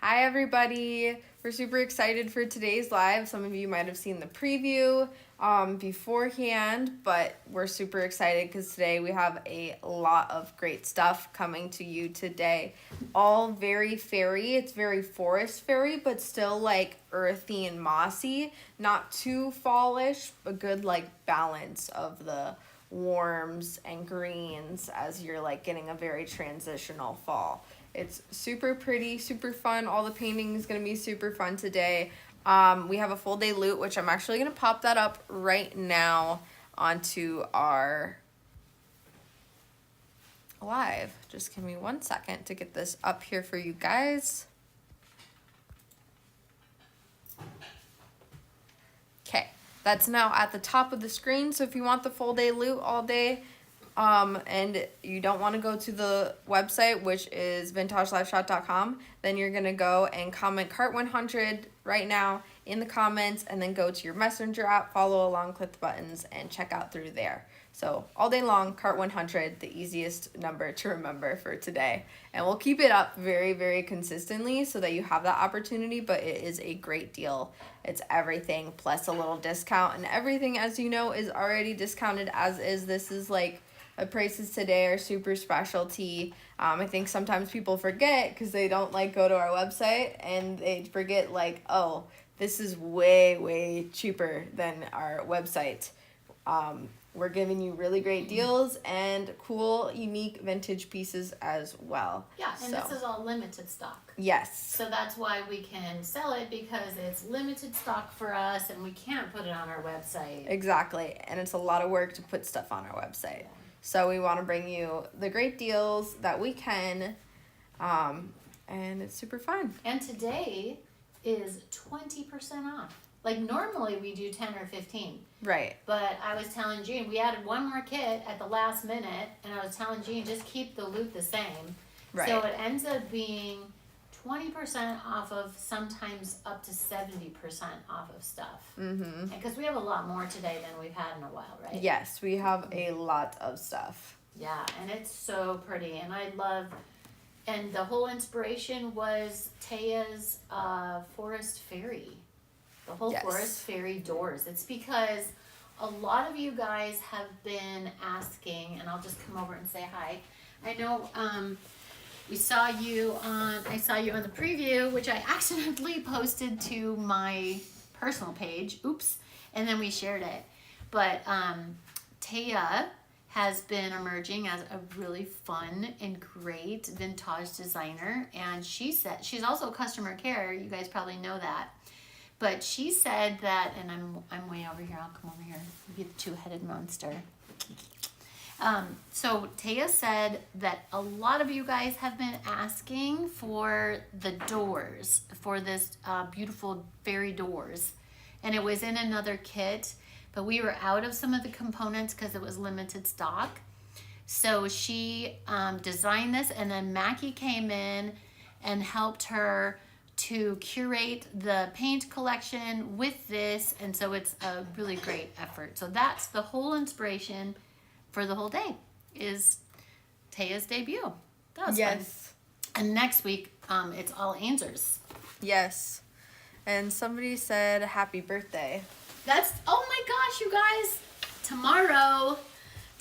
Hi everybody! We're super excited for today's live. Some of you might have seen the preview beforehand, but we're super excited because today we have a lot of great stuff coming to you today. All very fairy. It's very forest fairy, but still like earthy and mossy. Not too fallish, but good like balance of the warms and greens as you're like getting a very transitional fall. It's super pretty, super fun. All the painting is going to be super fun today. We have a full day loot, which I'm actually going to pop that up right now onto our live. Just give me 1 second to get this up here for you guys. Okay, that's now at the top of the screen. So if you want the full day loot all day, and you don't want to go to the website, which is vintageliveshop.com, then you're going to go and comment cart 100 right now in the comments, and then go to your messenger app, follow along, click the buttons, and check out through there. So all day long, cart 100, the easiest number to remember for today. And we'll keep it up very, very consistently so that you have that opportunity, but it is a great deal. It's everything plus a little discount, and everything, as you know, is already discounted as is. This is like prices today are super specialty. I think sometimes people forget because they don't like go to our website and they forget like, oh, this is way, way cheaper than our website. We're giving you really great deals and cool, unique vintage pieces as well. Yeah, and this is all limited stock. Yes. So that's why we can sell it, because it's limited stock for us and we can't put it on our website. Exactly. And it's a lot of work to put stuff on our website. Yeah. So we want to bring you the great deals that we can, and it's super fun. And today is 20% off. Like normally we do 10 or 15. Right. But I was telling Jean, we added one more kit at the last minute, and I was telling Jean, just keep the loot the same. Right. So it ends up being 20% off of, sometimes up to 70% off of stuff. Mm-hmm. Because we have a lot more today than we've had in a while, right? Yes, we have a lot of stuff. Yeah, and it's so pretty, and I love, and the whole inspiration was Taya's Forest Fairy. The whole yes. Forest Fairy doors. It's because a lot of you guys have been asking, and I'll just come over and say hi. I know, I saw you on the preview, which I accidentally posted to my personal page. Oops. And then we shared it. But Taya has been emerging as a really fun and great vintage designer. And she said, she's also customer care. You guys probably know that. But she said that, and I'm way over here. I'll come over here. Be the two-headed monster. So Taya said that a lot of you guys have been asking for the doors, for this beautiful fairy doors. And it was in another kit, but we were out of some of the components because it was limited stock. So she designed this, and then Mackie came in and helped her to curate the paint collection with this. And so it's a really great effort. So that's the whole inspiration for the whole day, is Taya's debut. That was yes. fun. And next week, it's all Ainsley's. Yes. And somebody said happy birthday. That's, oh my gosh, you guys. Tomorrow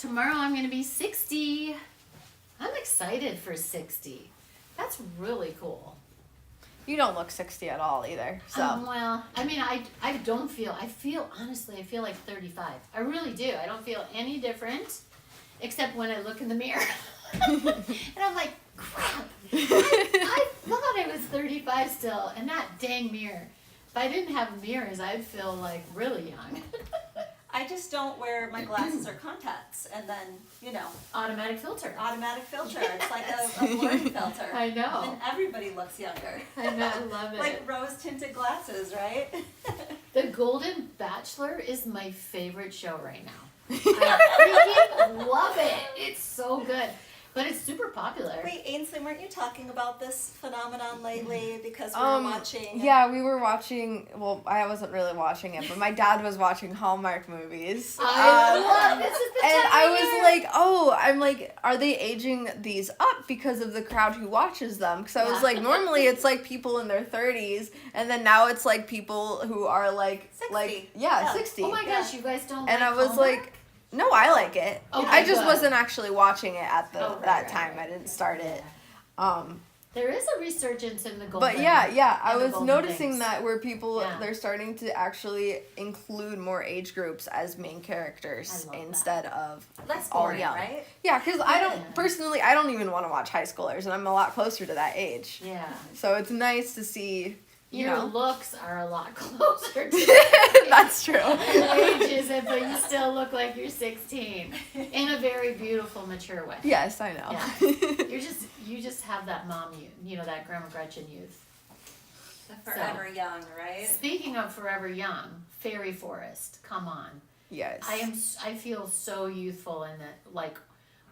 I'm going to be 60. I'm excited for 60. That's really cool. You don't look 60 at all either. So well, I mean, I don't feel, honestly, I feel like 35. I really do. I don't feel any different, except when I look in the mirror. And I'm like, crap. I thought I was 35 still, and that dang mirror. If I didn't have mirrors, I'd feel like really young. I just don't wear my glasses or contacts, and then, Automatic filter. It's like a blurring filter. I know. And everybody looks younger. I know, I love it. Like rose-tinted glasses, right? The Golden Bachelor is my favorite show right now. I freaking love it. It's so good. But it's super popular. Wait, Ainsley, weren't you talking about this phenomenon lately because we were watching? Yeah, we were watching. Well, I wasn't really watching it, but my dad was watching Hallmark movies. I love this. Is the And time I of was year. like, oh, I'm like, are they aging these up because of the crowd who watches them? Because I was like, normally it's like people in their 30s, and then now it's like people who are like 60. Yeah, Yeah. 60. Oh my gosh, you guys don't And like I was Hallmark? like, no, I like it. Okay, I just good. wasn't actually watching it at the Oh, that right, time. right. I didn't start it. There is a resurgence in the golden. But yeah, I and the was golden noticing things. that where people Yeah. they're starting to actually include more age groups as main characters I love instead of That's all boring, young. right? Yeah, because I Yeah. don't personally, I don't even want to watch high schoolers, and I'm a lot closer to that age. Yeah. So it's nice to see, you Your know. looks are a lot closer to That's true. your age isn't, but you still look like you're 16 in a very beautiful, mature way. Yes, I know. Yeah. You just have that mom youth, you know, that Grandma Gretchen youth. The forever young, right? Speaking of forever young, Fairy Forest, come on. Yes. I feel so youthful in it, like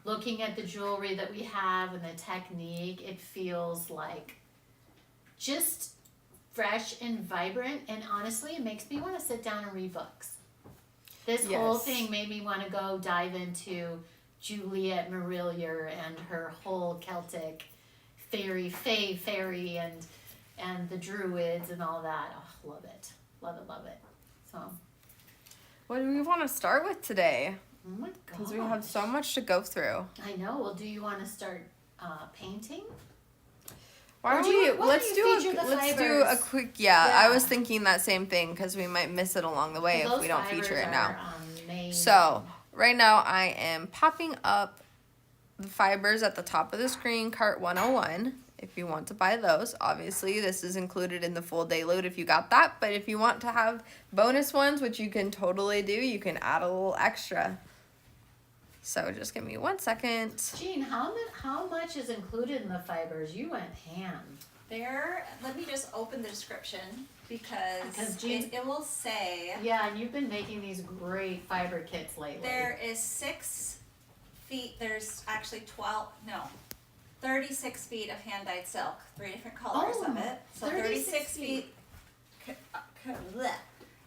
looking at the jewelry that we have and the technique, it feels like just fresh and vibrant, and honestly, it makes me want to sit down and read books. This whole Yes. thing made me want to go dive into Juliet Marillier and her whole Celtic fairy and the druids and all that. Oh, love it. Love it. So, What do we want to start with today? oh my Because god. we have so much to go through. I know. Well, do you want to start painting? Why Or don't do you- we why let's don't do you feature a the let's do a fibers? quick I Yeah. was thinking that same thing because we might miss it along the way if Those we don't feature fibers it now. are amazing. So right now I am popping up the fibers at the top of the screen, cart 101. If you want to buy those, obviously this is included in the full day load if you got that. But if you want to have bonus ones, which you can totally do, you can add a little extra. So just give me 1 second. Jean, how much is included in the fibers? You went ham. Let me just open the description because Jean- it will say Yeah, and you've been making these great fiber kits lately. there is 6 feet, there's actually 36 feet of hand-dyed silk, 3 different colors Oh, of it. So 36 feet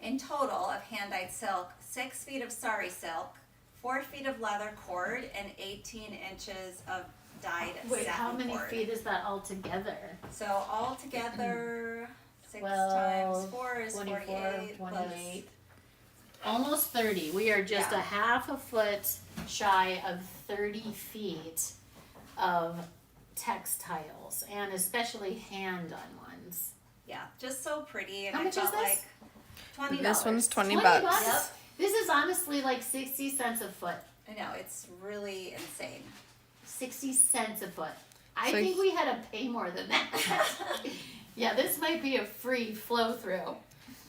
in total of hand-dyed silk, 6 feet of sari silk, 4 feet of leather cord, and 18 inches of dyed Wait, satin how many cord. feet is that all together? So all together, 6 12, times 4 is 24, 48. 28. Almost 30. We are just Yeah. a half a foot shy of 30 feet of textiles, and especially hand-done ones. Yeah, just so pretty. And How I much is felt this? like $20. This one's 20 $20? bucks. Yep. This is honestly like 60 cents a foot. I know, it's really insane. 60 cents a foot. I So think we had to pay more than that. Yeah, this might be a free flow through.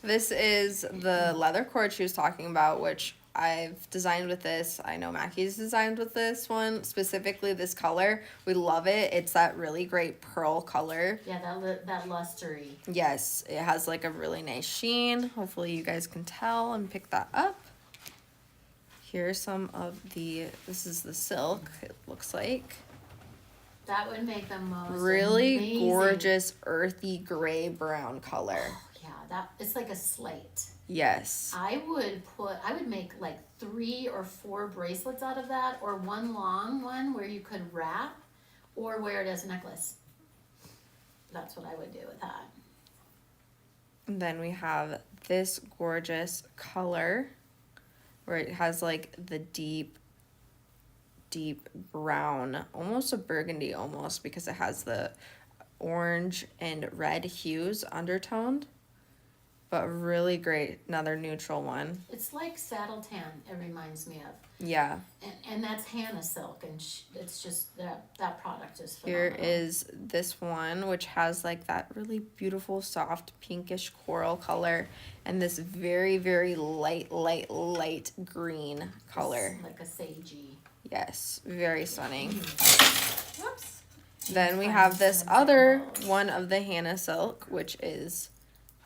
This is the leather cord she was talking about, which I've designed with this. I know Mackie's designed with this one, specifically this color. We love it. It's that really great pearl color. Yeah, that lustery. Yes, it has like a really nice sheen. Hopefully you guys can tell and pick that up. Here's some of this is the silk, it looks like. That would make the most Really amazing. gorgeous earthy gray brown color. Yeah, it's like a slate. Yes. I would make like 3 or 4 bracelets out of that, or one long one where you could wrap or wear it as a necklace. That's what I would do with that. And then we have this gorgeous color where it has like the deep brown, almost a burgundy almost, because it has the orange and red hues undertoned. But really great, another neutral one. It's like saddle tan, it reminds me of. Yeah. And that's Hannah silk, and it's just that product is Here phenomenal. is this one, which has like that really beautiful, soft, pinkish coral color, and this very, very light green color. It's like a sagey. Yes, very stunning. Whoops. Then we have this other one of the Hannah silk, which is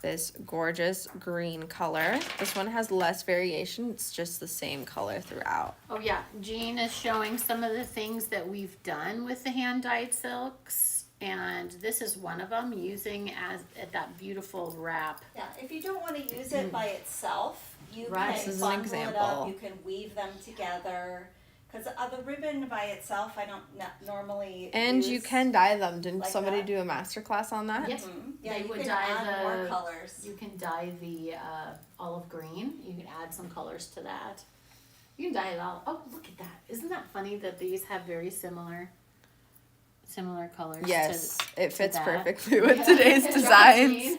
this gorgeous green color. This one has less variation. It's just the same color throughout. Oh yeah, Jean is showing some of the things that we've done with the hand-dyed silks, and this is one of them, using as that beautiful wrap. Yeah, if you don't want to use it by itself, you Right. can This is an bundle it example. up. You can weave them together. Because the ribbon by itself, I don't normally And use. you can dye them. Didn't like somebody that. do a master class on that? Yep. Yeah, They you would can dye add more the- colors. You can dye the olive green. You can add some colors to that. You can dye it all. Oh, look at that! Isn't that funny that these have very similar colors? Yes, it fits that. perfectly with Yeah. today's Right. designs.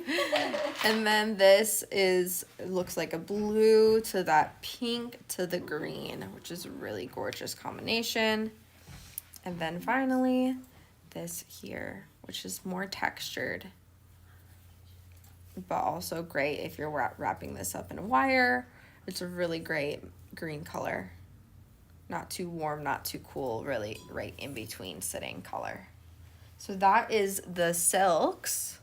And then this it looks like a blue to that pink to the green, which is a really gorgeous combination. And then finally, this here, which is more textured, but also great if you're wrapping this up in a wire. It's a really great green color. Not too warm, not too cool, really right in between sitting color. So that is the silks.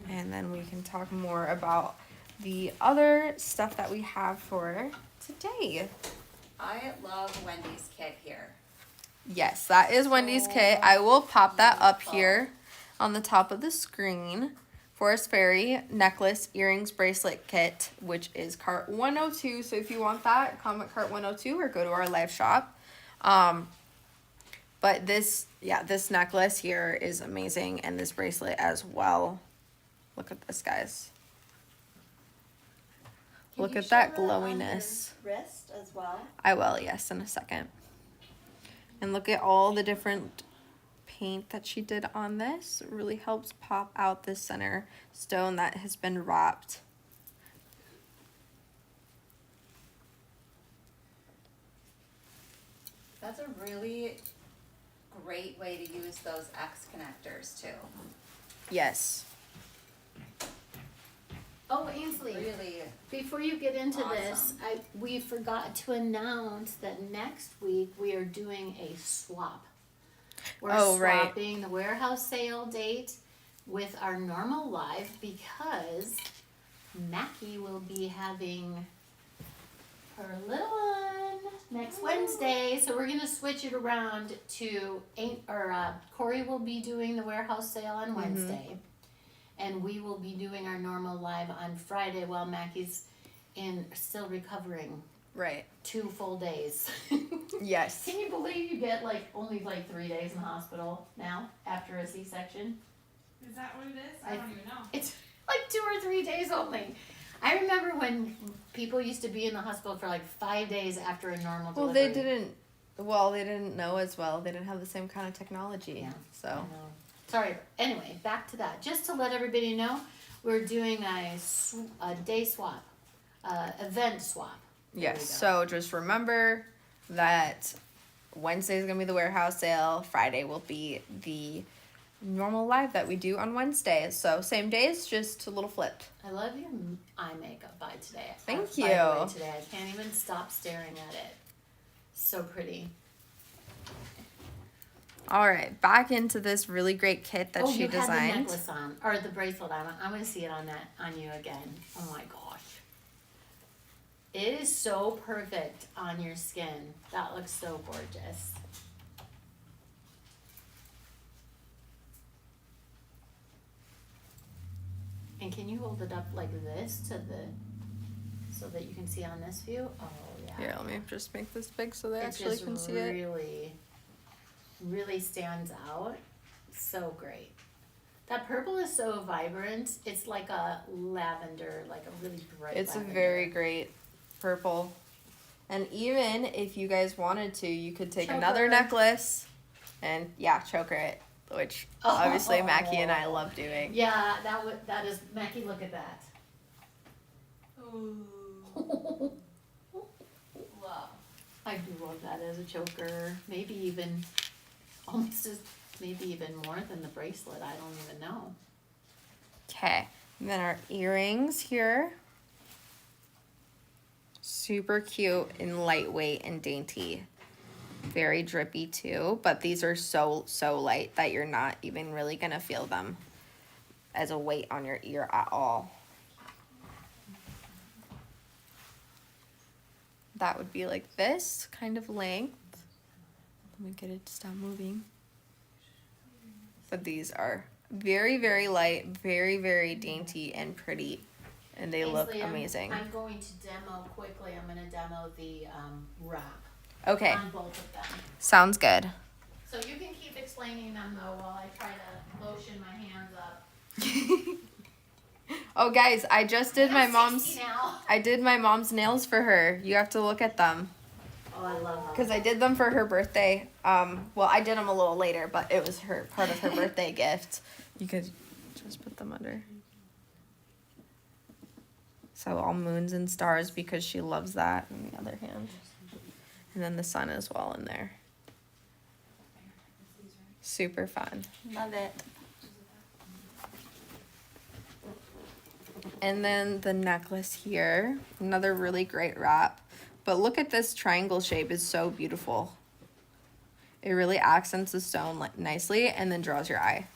And then we can talk more about the other stuff that we have for today. I love Wendy's kit here. Yes, that is Wendy's So kit. I will pop that up beautiful. here on the top of the screen. Forest Fairy necklace, earrings, bracelet kit, which is cart 102. So if you want that, comment cart 102 or go to our live shop. But this necklace here is amazing, and this bracelet as well. Look at this, guys. Can Look you at show that on your glowiness. wrist as well. I will, yes, in a second. And look at all the different paint that she did on this. It really helps pop out this center stone that has been wrapped. That's a really great way to use those X connectors too. Yes. Oh, Ainsley. Really. Before you get into this, Awesome. we forgot to announce that next week we are doing a swap. We're Oh, right. swapping the warehouse sale date with our normal live because Mackie will be having her little one next Wednesday. So we're gonna switch it around to Corey will be doing the warehouse sale on Wednesday. And we will be doing our normal live on Friday while Mackie's still recovering Right. 2 full days. Yes. Can you believe you get only 3 days in the hospital now after a C-section? Is that what it is? I don't even know. It's 2 or 3 days only. I remember when people used to be in the hospital for 5 days after a normal Well, delivery. they didn't know as well. They didn't have the same kind of technology. Yeah. I So, know. Sorry. Anyway, back to that. Just to let everybody know, we're doing a day swap, event swap. There yes. we go. So just remember that Wednesday is going to be the warehouse sale. Friday will be the normal live that we do on Wednesday. So same days, just a little flipped. I love your eye makeup by today. Thank By the you. way, today I can't even stop staring at it. So pretty. All right, back into this really great kit that she you had the designed. necklace on, or the bracelet on. I'm gonna see it on you again. Oh my gosh. It is so perfect on your skin. That looks so gorgeous. And can you hold it up like this so that you can see on this view? Oh yeah. Here, let me just make this big so they It actually just can see it. really stands out. So great. That purple is so vibrant. It's like a lavender, like a really bright It's lavender. a very great purple. And even if you guys wanted to, you could take Choker. another necklace and choker it, which obviously Mackie and I love doing. Yeah, that is Mackie, look at that. Ooh. Wow. I do love that as a choker. Maybe even maybe even more than the bracelet. I don't even know. Okay, and then our earrings here. Super cute and lightweight and dainty. Very drippy too, but these are so light that you're not even really gonna feel them as a weight on your ear at all. That would be like this kind of length. Let me get it to stop moving. But these are very light, very dainty and pretty, and they look Ainsley, amazing. I'm going to demo quickly. I'm going to demo the wrap Okay, on both of them. sounds good. So you can keep explaining them though while I try to lotion my hands up. Oh guys, I just did my I'm mom's 60 now. I did my mom's nails for her. You have to look at them. Oh, I love them. Because I did them for her birthday. Well, I did them a little later, but it was her part of her birthday gift. You could just put them under. So all moons and stars because she loves that on the other hand. And then the sun as well in there. Super fun. Love it. And then the necklace here, another really great wrap. But look at this triangle shape, it's so beautiful. It really accents the stone nicely and then draws your eye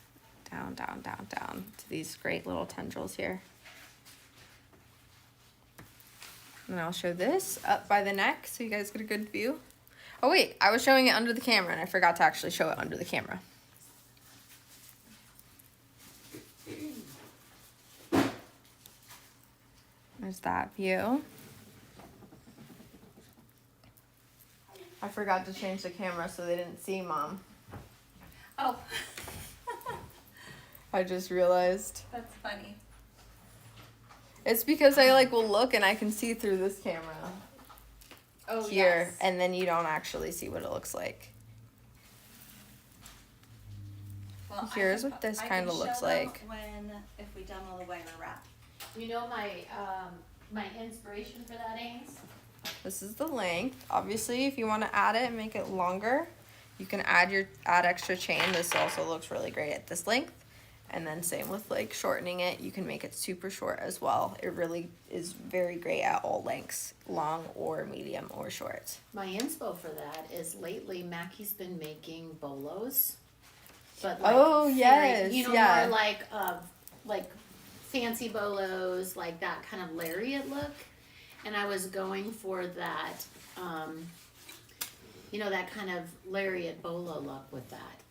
down to these great little tendrils here. And I'll show this up by the neck so you guys get a good view. Oh wait, I was showing it under the camera and I forgot to actually show it under the camera. There's that view. I forgot to change the camera so they didn't see Mom. Oh, I just realized. that's funny. It's because I like will look and I can see through this camera Oh, here, yes. and then you don't actually see what it looks like. Well, Here's I what this I kinda can looks show them like. if we demo the wire wrap. You know my inspiration for that, Ains? This is the length. Obviously, if you want to add it and make it longer, you can add extra chain. This also looks really great at this length. And then same with like shortening it, you can make it super short as well. It really is very great at all lengths, long or medium or short. My inspo for that is lately Mackie's been making bolos. But Oh, yes, you know, yeah. more like fancy bolos, like that kind of lariat look. And I was going for that, you know, that kind of lariat bolo look with that.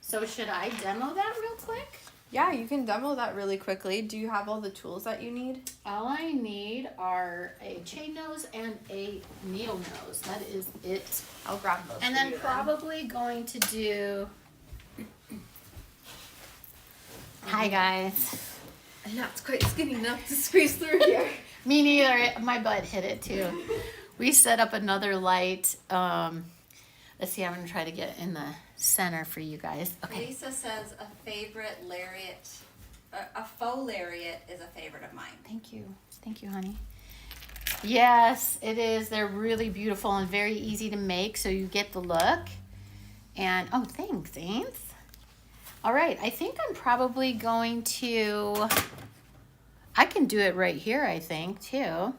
So should I demo that real quick? Yeah, you can demo that really quickly. Do you have all the tools that you need? All I need are a chain nose and a needle nose. That is it. I'll grab those. And for then you probably going to do. Hi guys. And that's quite skinny enough to squeeze through here. Me neither. My butt hit it too. We set up another light. Let's see. I'm gonna try to get in the center for you guys. Okay. Lisa says a favorite lariat, a faux lariat is a favorite of mine. Thank you, honey. Yes, it is. They're really beautiful and very easy to make, so you get the look. And oh, thanks, Ains. All right, I think I'm probably going to. I can do it right here, I think, too.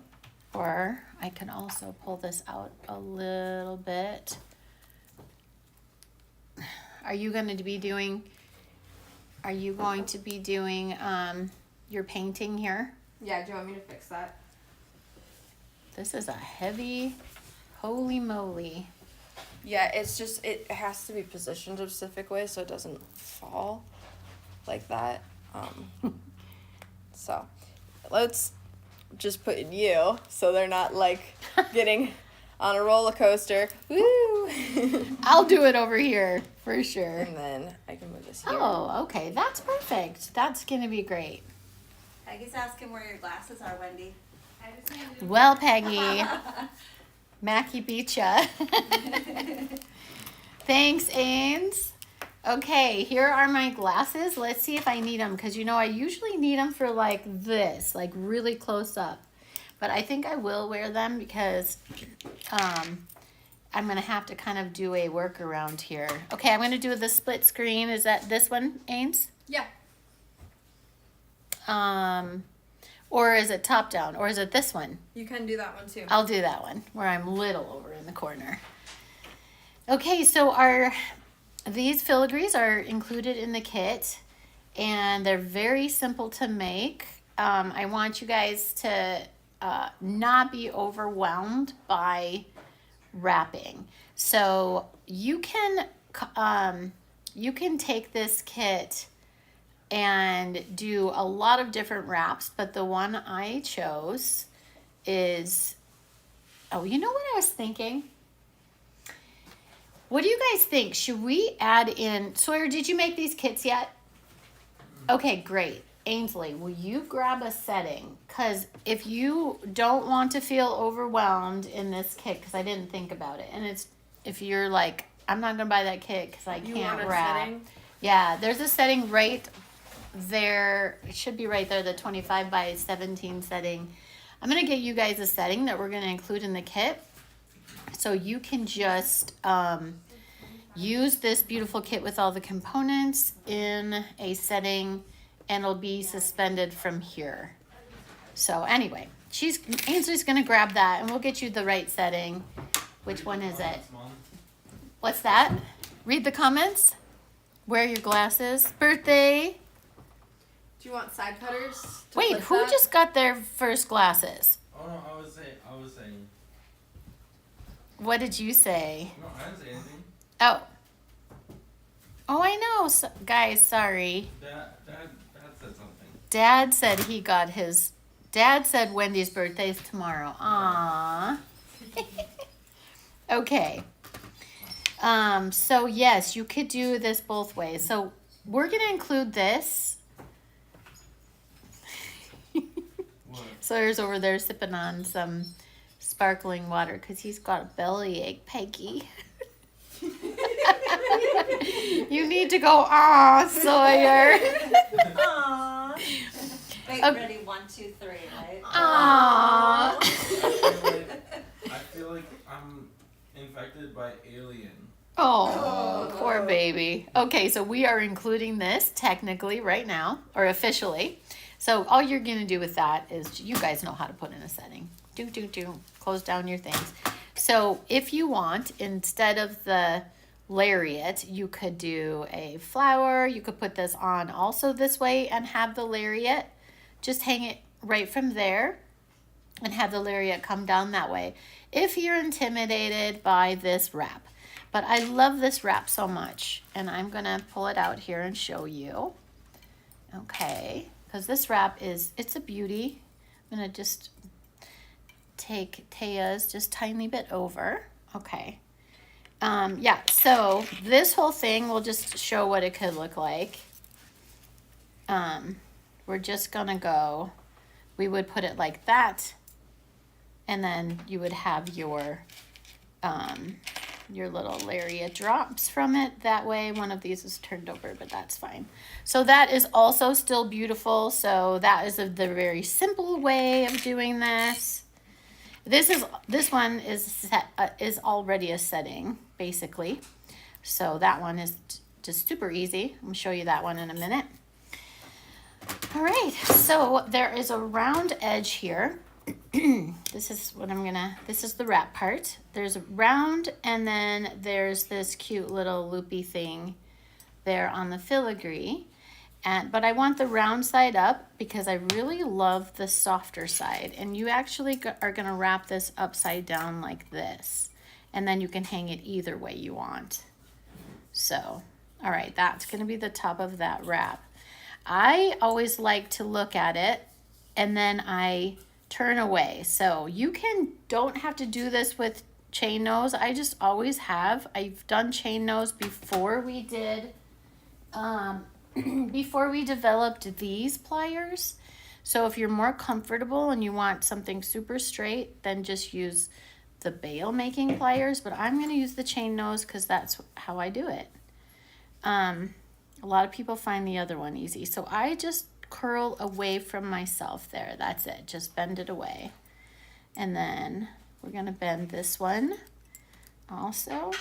Or I can also pull this out a little bit. Are you going to be doing your painting here? Yeah, do you want me to fix that? This is a heavy, holy moly. Yeah, it's just, it has to be positioned a specific way so it doesn't fall like that. So let's just put in you so they're not like getting on a roller coaster. Woo! I'll do it over here for sure. And then I can move this here. Oh, okay. That's perfect. That's going to be great. Peggy's asking where your glasses are, Wendy. I just needed to Well, Peggy, Mackie beat ya. Thanks, Ains. Okay, here are my glasses. Let's see if I need them because, you know, I usually need them for like this, like really close up. But I think I will wear them because I'm going to have to kind of do a workaround here. Okay, I'm going to do the split screen. Is that this one, Ains? Yeah. Or is it top down? Or is it this one? You can do that one too. I'll do that one where I'm little over in the corner. Okay, so these filigrees are included in the kit, and they're very simple to make. I want you guys to not be overwhelmed by wrapping. So you can take this kit and do a lot of different wraps, but the one I chose is, oh, you know what I was thinking? What do you guys think? Should we add in, Sawyer, did you make these kits yet? Okay, great. Ainsley, will you grab a setting? Because if you don't want to feel overwhelmed in this kit, because I didn't think about it, and if you're like, I'm not going to buy that kit because I can't wrap. Setting? Yeah, there's a setting right there. It should be right there, the 25 by 17 setting. I'm going to get you guys a setting that we're going to include in the kit. So you can just use this beautiful kit with all the components in a setting, and it'll be suspended from here. So anyway, Ainsley's going to grab that, and we'll get you the right setting. Which one is it? What's that? Read the comments. Wear your glasses. Birthday. Do you want side cutters? Wait, who just got their first glasses? Oh no, I was saying. What did you say? No, I didn't say anything. Oh. Oh, I know. So, guys, sorry. Dad said something. Dad said he got his. Dad said Wendy's birthday's tomorrow. Aww. Okay. So yes, you could do this both ways. So we're gonna include this. What? Sawyer's over there sipping on some sparkling water because he's got a bellyache, Peggy. You need to go, aw, Sawyer. Aww. Wait, ready? 1, 2, 3, right? Aww. I feel like I'm infected by alien. Oh, poor baby. Okay, so we are including this technically right now, or officially. So all you're going to do with that is, you guys know how to put in a setting. Close down your things. So if you want, instead of the lariat, you could do a flower. You could put this on also this way and have the lariat. Just hang it right from there and have the lariat come down that way if you're intimidated by this wrap. But I love this wrap so much, and I'm going to pull it out here and show you. Okay, because this wrap it's a beauty. I'm going to just take Taya's just tiny bit over. Okay. Yeah, so this whole thing will just show what it could look like. We're just going to go, we would put it like that, and then you would have your little lariat drops from it. That way, one of these is turned over, but that's fine. So that is also still beautiful. So that is the very simple way of doing this. This one is already a setting, basically. So that one is just super easy. I'm gonna show you that one in a minute. All right, so there is a round edge here. This is the wrap part. There's a round, and then there's this cute little loopy thing there on the filigree. But I want the round side up because I really love the softer side. And you actually are gonna wrap this upside down like this. And then you can hang it either way you want. So, all right, that's gonna be the top of that wrap. I always like to look at it and then I turn away. So you don't have to do this with chain nose. I just always have. I've done chain nose before we did, before we developed these pliers. So if you're more comfortable and you want something super straight, then just use the bail making pliers. But I'm going to use the chain nose because that's how I do it. A lot of people find the other one easy. So I just curl away from myself there. That's it. Just bend it away. And then we're going to bend this one also.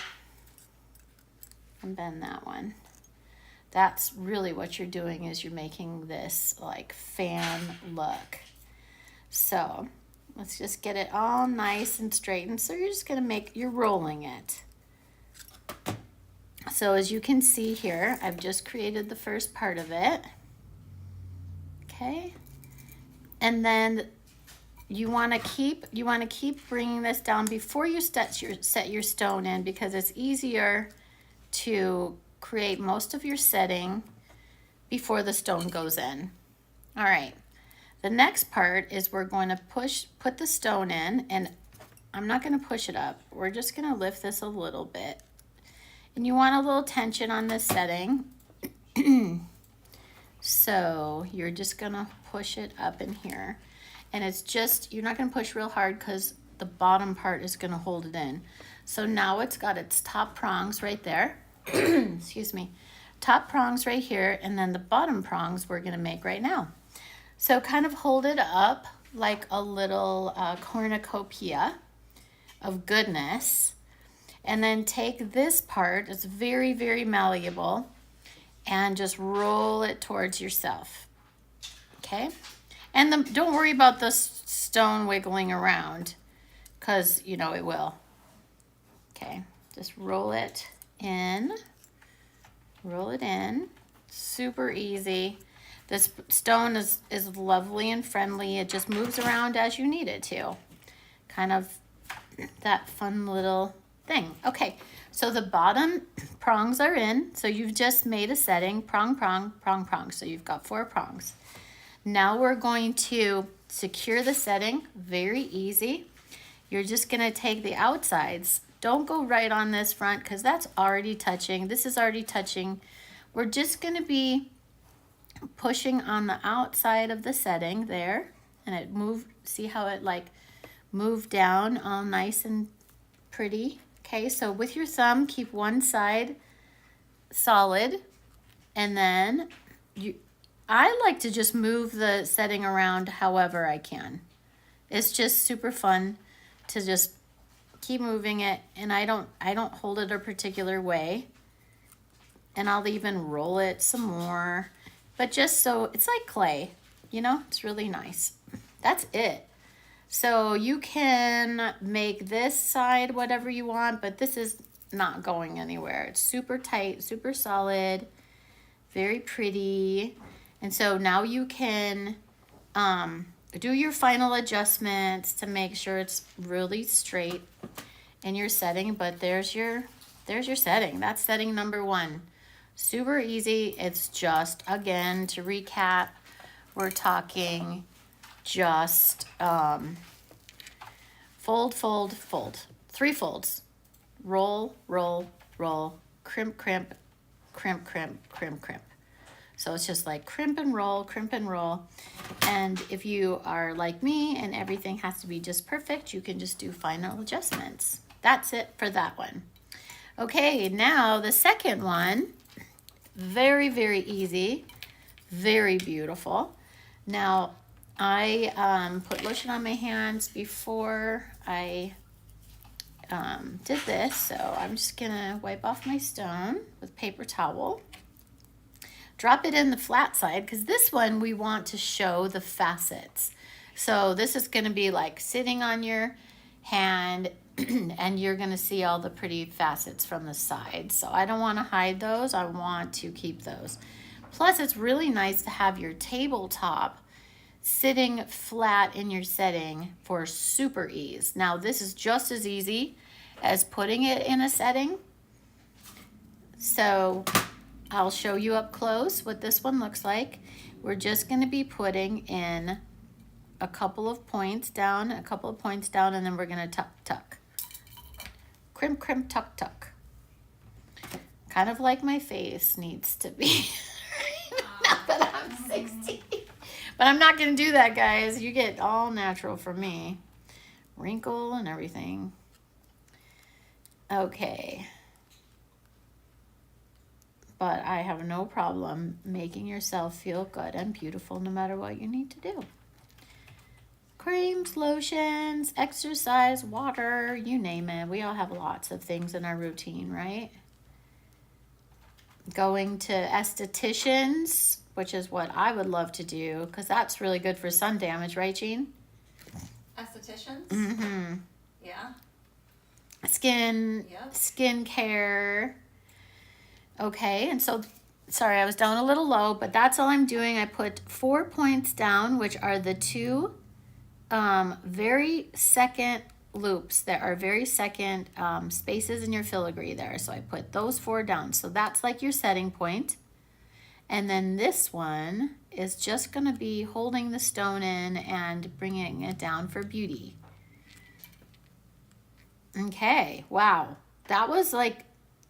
And bend that one. That's really what you're doing, is you're making this like fan look. So let's just get it all nice and straightened. So you're just gonna you're rolling it. So as you can see here, I've just created the first part of it. Okay. And then you want to keep bringing this down before you set your stone in, because it's easier to create most of your setting before the stone goes in. All right. The next part is we're going to put the stone in, and I'm not going to push it up. We're just going to lift this a little bit. And you want a little tension on this setting. So you're just going to push it up in here. And it's just, you're not going to push real hard because the bottom part is going to hold it in. So now it's got its top prongs right there. Excuse me. Top prongs right here, and then the bottom prongs we're going to make right now. So kind of hold it up like a little cornucopia of goodness. And then take this part, it's very, very malleable, and just roll it towards yourself. Okay? And don't worry about the stone wiggling around, because, you know, it will. Okay, just roll it in. Roll it in. Super easy. This stone is lovely and friendly. It just moves around as you need it to. Kind of that fun little thing. Okay, so the bottom prongs are in. So you've just made a setting. Prong, prong, prong, prong. So you've got 4 prongs. Now we're going to secure the setting. Very easy. You're just going to take the outsides. Don't go right on this front because that's already touching. This is already touching. We're just going to be pushing on the outside of the setting there. And it moved. See how it like moved down all nice and pretty. Okay, so with your thumb, keep one side solid. And then I like to just move the setting around however I can. It's just super fun to just keep moving it, and I don't hold it a particular way. And I'll even roll it some more. But just so it's like clay, you know, it's really nice. That's it. So you can make this side whatever you want, but this is not going anywhere. It's super tight, super solid, very pretty. And so now you can do your final adjustments to make sure it's really straight in your setting. But there's your setting. That's setting number 1. Super easy. It's just, again, to recap, we're talking just fold, fold, fold. 3 folds. Roll, roll, roll, crimp, crimp, crimp, crimp, crimp, crimp. So it's just like crimp and roll, crimp and roll. And if you are like me and everything has to be just perfect, you can just do final adjustments. That's it for that one. Okay, now the second one, very, very easy, very beautiful. Now, I put lotion on my hands before I did this, so I'm just gonna wipe off my stone with paper towel. Drop it in the flat side, because this one we want to show the facets. So this is going to be like sitting on your hand and you're going to see all the pretty facets from the side. So I don't want to hide those. I want to keep those. Plus it's really nice to have your tabletop sitting flat in your setting for super ease. Now this is just as easy as putting it in a setting. So I'll show you up close what this one looks like. We're just going to be putting in a couple of points down, and then we're going to tuck, tuck. Crimp, crimp, tuck, tuck. Kind of like my face needs to be. Now that I'm 60. But I'm not going to do that, guys. You get all natural from me. Wrinkle and everything. Okay. But I have no problem making yourself feel good and beautiful no matter what you need to do. Creams, lotions, exercise, water, you name it. We all have lots of things in our routine, right? Going to estheticians, which is what I would love to do, because that's really good for sun damage, right, Jean? estheticians. Mm-hmm. Yeah. Yep. Skincare. Okay, and so, sorry, I was down a little low, but that's all I'm doing. I put 4 points down, which are the two very second loops that are very second spaces in your filigree there. So I put those 4 down. So that's like your setting point. And then this one is just going to be holding the stone in and bringing it down for beauty. Okay, wow. That was like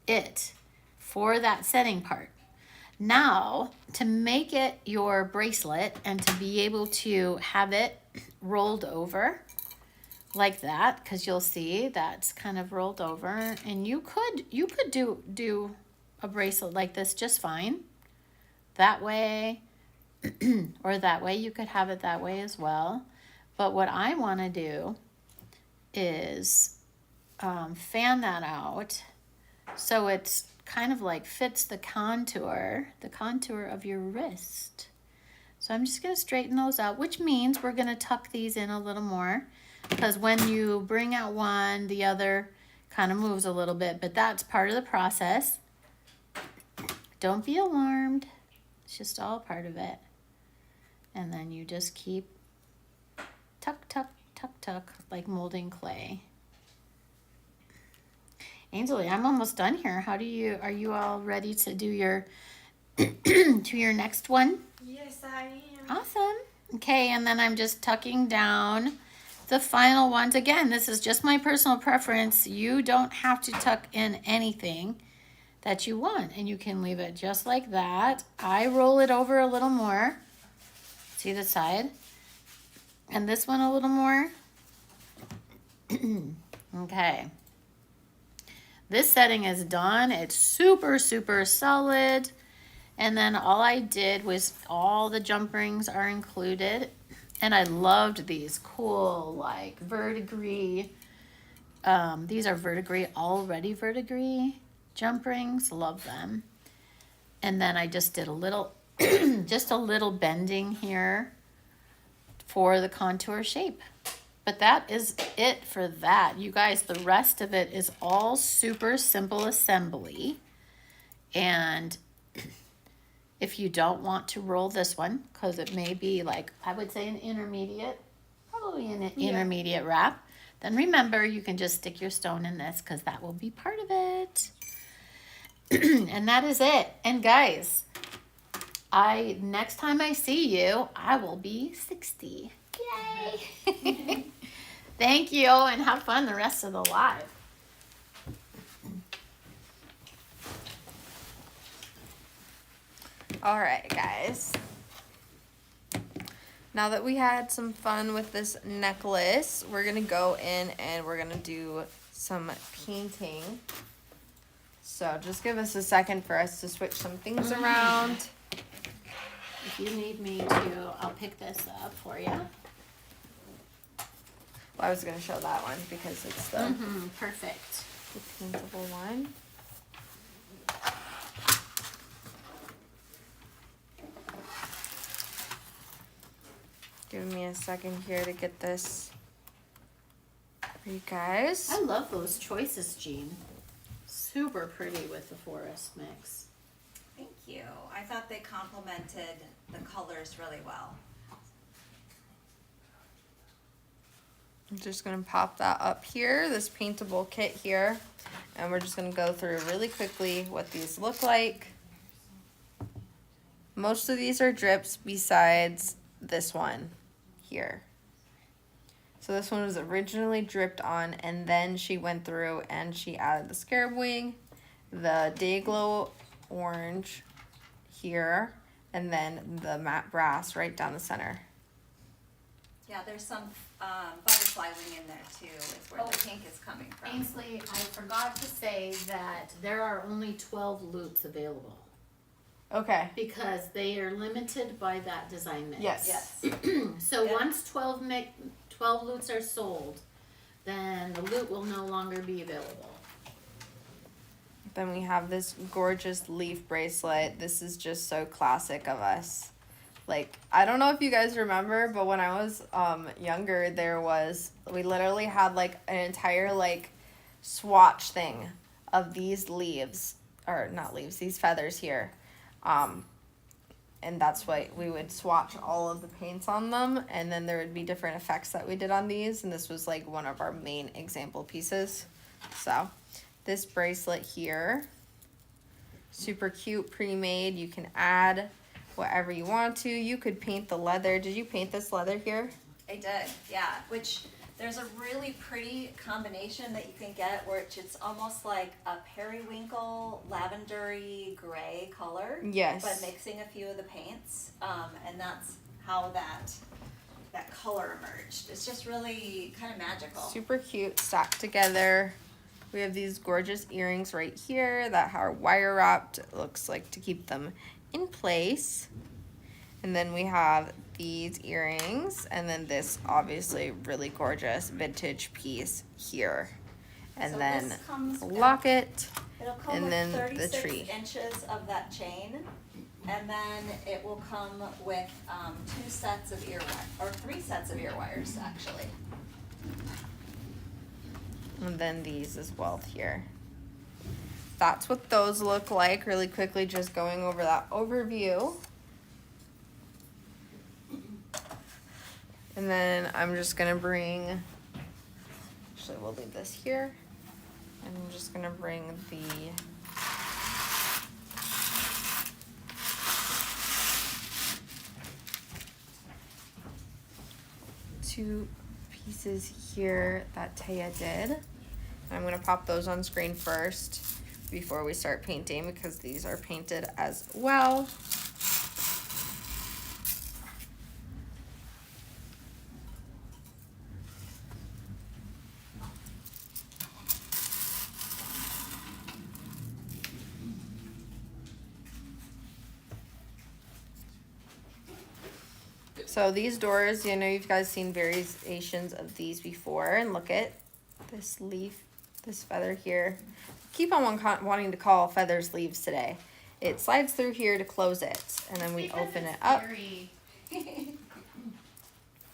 it for that setting part. Now, to make it your bracelet and to be able to have it rolled over like that, because you'll see that's kind of rolled over, and you could do a bracelet like this just fine. That way, or that way, you could have it that way as well. But what I want to do is fan that out so it's kind of like fits the contour of your wrist. So I'm just going to straighten those out, which means we're going to tuck these in a little more, because when you bring out one, the other kind of moves a little bit, but that's part of the process. Don't be alarmed. It's just all part of it. And then you just keep tuck, tuck, tuck, tuck, like molding clay. Ainsley, I'm almost done here. Are you all ready to do your to your next one? Yes, I am. Awesome. Okay, and then I'm just tucking down the final ones. Again, this is just my personal preference. You don't have to tuck in anything that you want, and you can leave it just like that. I roll it over a little more. See the side? And this one a little more. Okay. This setting is done. It's super, super solid. And then all I did was all the jump rings are included. And I loved these cool, like, verdigris. These are verdigris, already verdigris jump rings. Love them. And then I just did a little, just a little bending here for the contour shape. But that is it for that. You guys, the rest of it is all super simple assembly. And if you don't want to roll this one, because it may be like, I would say an intermediate, probably an intermediate wrap, then remember you can just stick your stone in this, because that will be part of it. And that is it. And guys, next time I see you, I will be 60. Yay! Thank you, and have fun the rest of the live. All right, guys. Now that we had some fun with this necklace, we're gonna go in and we're gonna do some painting. So just give us a second for us to switch some things around. If you need me to, I'll pick this up for you. Well, I was gonna show that one because it's the Perfect. paintable one. Give me a second here to get this for you guys. I love those choices, Jean. Super pretty with the forest mix. Thank you. I thought they complemented the colors really well. I'm just gonna pop that up here, this paintable kit here, and we're just gonna go through really quickly what these look like. Most of these are drips besides this one here. So this one was originally dripped on, and then she went through and she added the scarab wing, the Dayglow orange here, and then the matte brass right down the center. Yeah, there's some butterfly wing in there too, is where the pink is coming from. Ainsley, I forgot to say that there are only 12 loots available Okay. because they are limited by that design mix. Yes. So Yeah. once 12 loots are sold, then the loot will no longer be available. Then we have this gorgeous leaf bracelet. This is just so classic of us. Like, I don't know if you guys remember, but when I was younger, we literally had like an entire like swatch thing of these leaves, or not leaves, these feathers here. And that's why we would swatch all of the paints on them, and then there would be different effects that we did on these, and this was like one of our main example pieces. So this bracelet here, super cute, pre-made. You can add whatever you want to. You could paint the leather. Did you paint this leather here? I did, yeah, which there's a really pretty combination that you can get where it's almost like a periwinkle, lavendery gray color. Yes. But mixing a few of the paints, and that's how that color emerged. It's just really kind of magical. Super cute, stacked together. We have these gorgeous earrings right here that are wire wrapped, it looks like, to keep them in place. And then we have these earrings, and then this obviously really gorgeous vintage piece here. And So then this comes the with- locket, It'll come and with then the 36 tree. inches of that chain, and then it will come with 2 sets of ear wire, or 3 sets of ear wires actually. And then these as well here. That's what those look like. Really quickly, just going over that overview. And then I'm just gonna bring, actually we'll leave this here. And I'm just gonna bring the two pieces here that Taya did. I'm gonna pop those on screen first before we start painting, because these are painted as well. So these doors, you know, you've guys seen variations of these before, and look at this leaf, this feather here. Keep on wanting to call feathers leaves today. It slides through here to close it, and then we Because open it's it up, Very,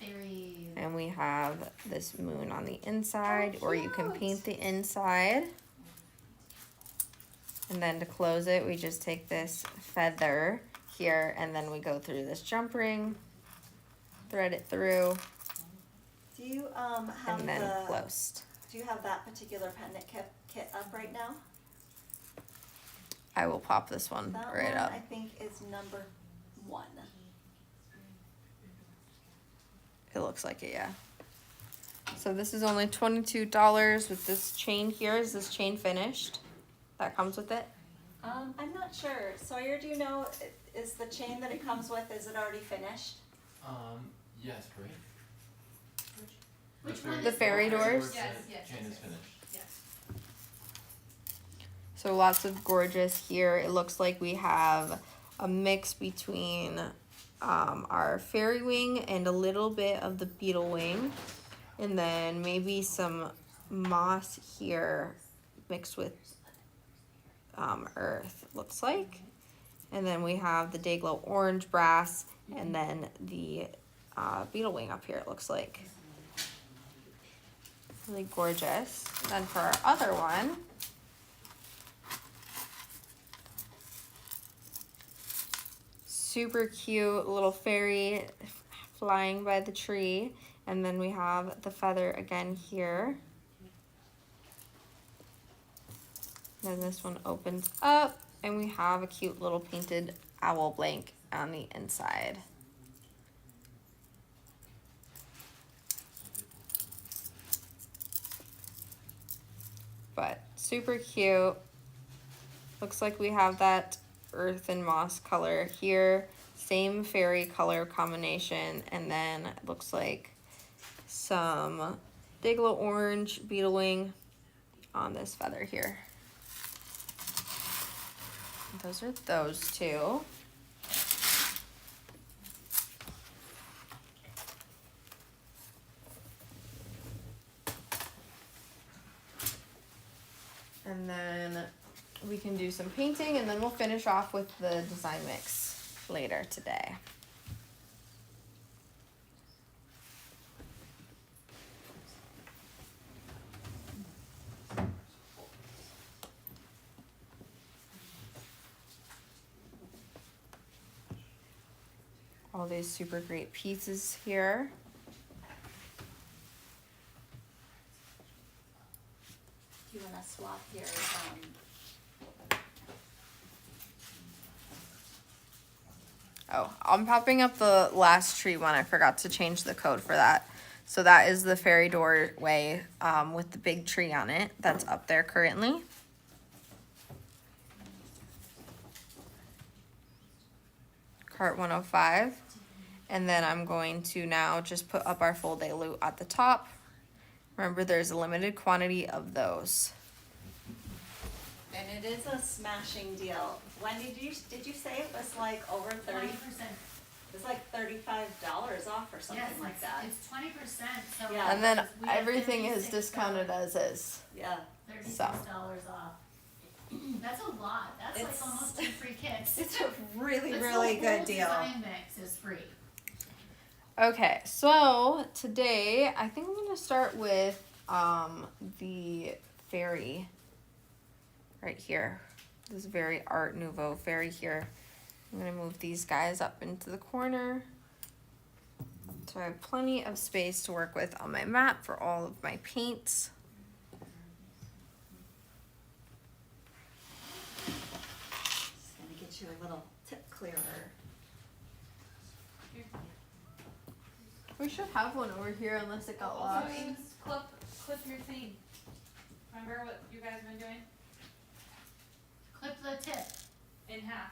very. and we have this moon on the inside, or you can cute. paint the inside. And then to close it, we just take this feather here, and then we go through this jump ring, thread it through, Do you have and then closed. Do you have that particular pendant kit up right now? I will pop this one That right one up. I think is number 1. It looks like it, yeah. So this is only $22 with this chain here. Is this chain finished? That comes with it? I'm not sure. Sawyer, do you know, is the chain that it comes with, is it already finished? Yes, right? Which one The is fairy that? doors? Yes, Chain is finished. Yes. So lots of gorgeous here. It looks like we have a mix between our fairy wing and a little bit of the beetle wing. And then maybe some moss here mixed with earth, looks like. And then we have the Dayglow orange brass, and then the beetle wing up here, it looks like. Really gorgeous. Then for our other one, super cute little fairy flying by the tree. And then we have the feather again here. Then this one opens up, and we have a cute little painted owl blank on the inside. But super cute. Looks like we have that earth and moss color here. Same fairy color combination, and then it looks like some Dayglow orange beetle wing on this feather here. Those are those two. And then we can do some painting, and then we'll finish off with the design mix later today. all these super great pieces here. Do you wanna swap your, Oh, I'm popping up the last tree one. I forgot to change the code for that. So that is the fairy doorway with the big tree on it that's up there currently. Cart 105. And then I'm going to now just put up our full day loot at the top. Remember, there's a limited quantity of those. and it is a smashing deal. Wendy, did you say it was like over 30? 20%. It's like $35 off or something Yes, like that. it's 20%, so. Yeah. And then we have everything is $36 discounted as is. Yeah, $36 So. off. That's a lot, that's like It's- almost 2 free kits. it's a really, That's really the good whole deal. design mix is free. Okay, so today I think I'm gonna start with the fairy right here. This very Art Nouveau fairy here. I'm gonna move these guys up into the corner. So I have plenty of space to work with on my map for all of my paints. Just gonna get you a little tip clearer. We should have one over here unless it got Also lost. use clip your thing. Remember what you guys been doing? Clip the tip, In half.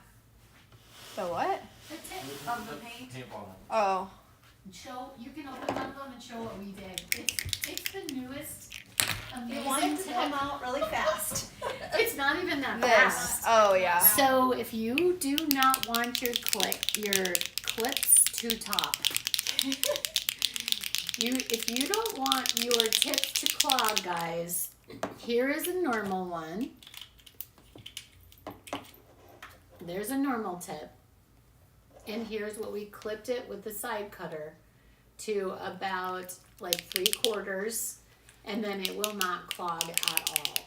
The what? the tip Of of the the paint? Paintball. Oh, show, you can open one of them and show what we did. It's the newest You want it amazing to come tip. out really fast. It's not even that this. fast. Oh yeah. So if you do not want your clips to top, if you don't want your tips to clog, guys, here is a normal one. There's a normal tip. And here's what we clipped it with the side cutter to about like 3/4, and then it will not clog at all.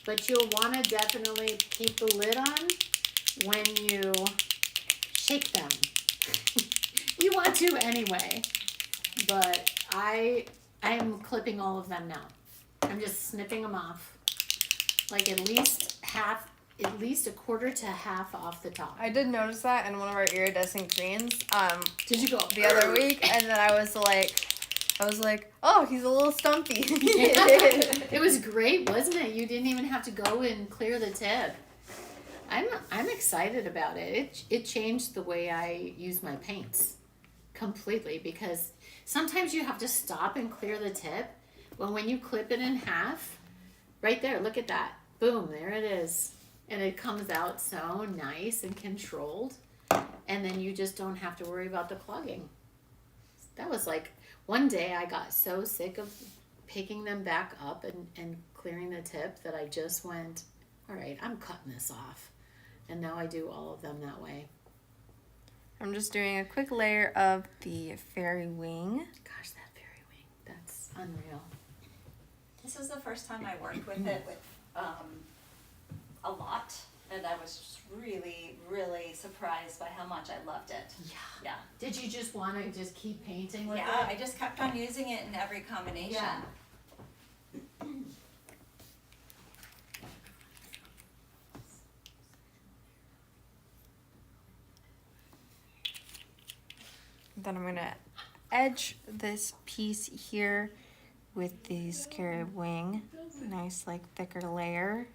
But you'll want to definitely keep the lid on when you shake them. You want to anyway, but I am clipping all of them now. I'm just snipping them off, like at least 1/4 to half off the top. I did notice that in one of our iridescent greens Did you go the other week, and then I was like, oh, he's a little stumpy. It was great, wasn't it? You didn't even have to go and clear the tip. I'm excited about it. It changed the way I use my paints completely, because sometimes you have to stop and clear the tip. But when you clip it in half, right there, look at that. Boom, there it is. And it comes out so nice and controlled. And then you just don't have to worry about the clogging. That was like, one day I got so sick of picking them back up and clearing the tip that I just went, all right, I'm cutting this off. And now I do all of them that way. I'm just doing a quick layer of the fairy wing. Gosh, that fairy wing, that's unreal. This is the first time I worked with it with a lot, and I was just really, really surprised by how much I loved it. Yeah. Yeah. Did you just want to just keep painting with Yeah, it? I just kept on using it in every combination. Yeah. Then I'm gonna edge this piece here with the scarab wing. Nice, like, thicker layer.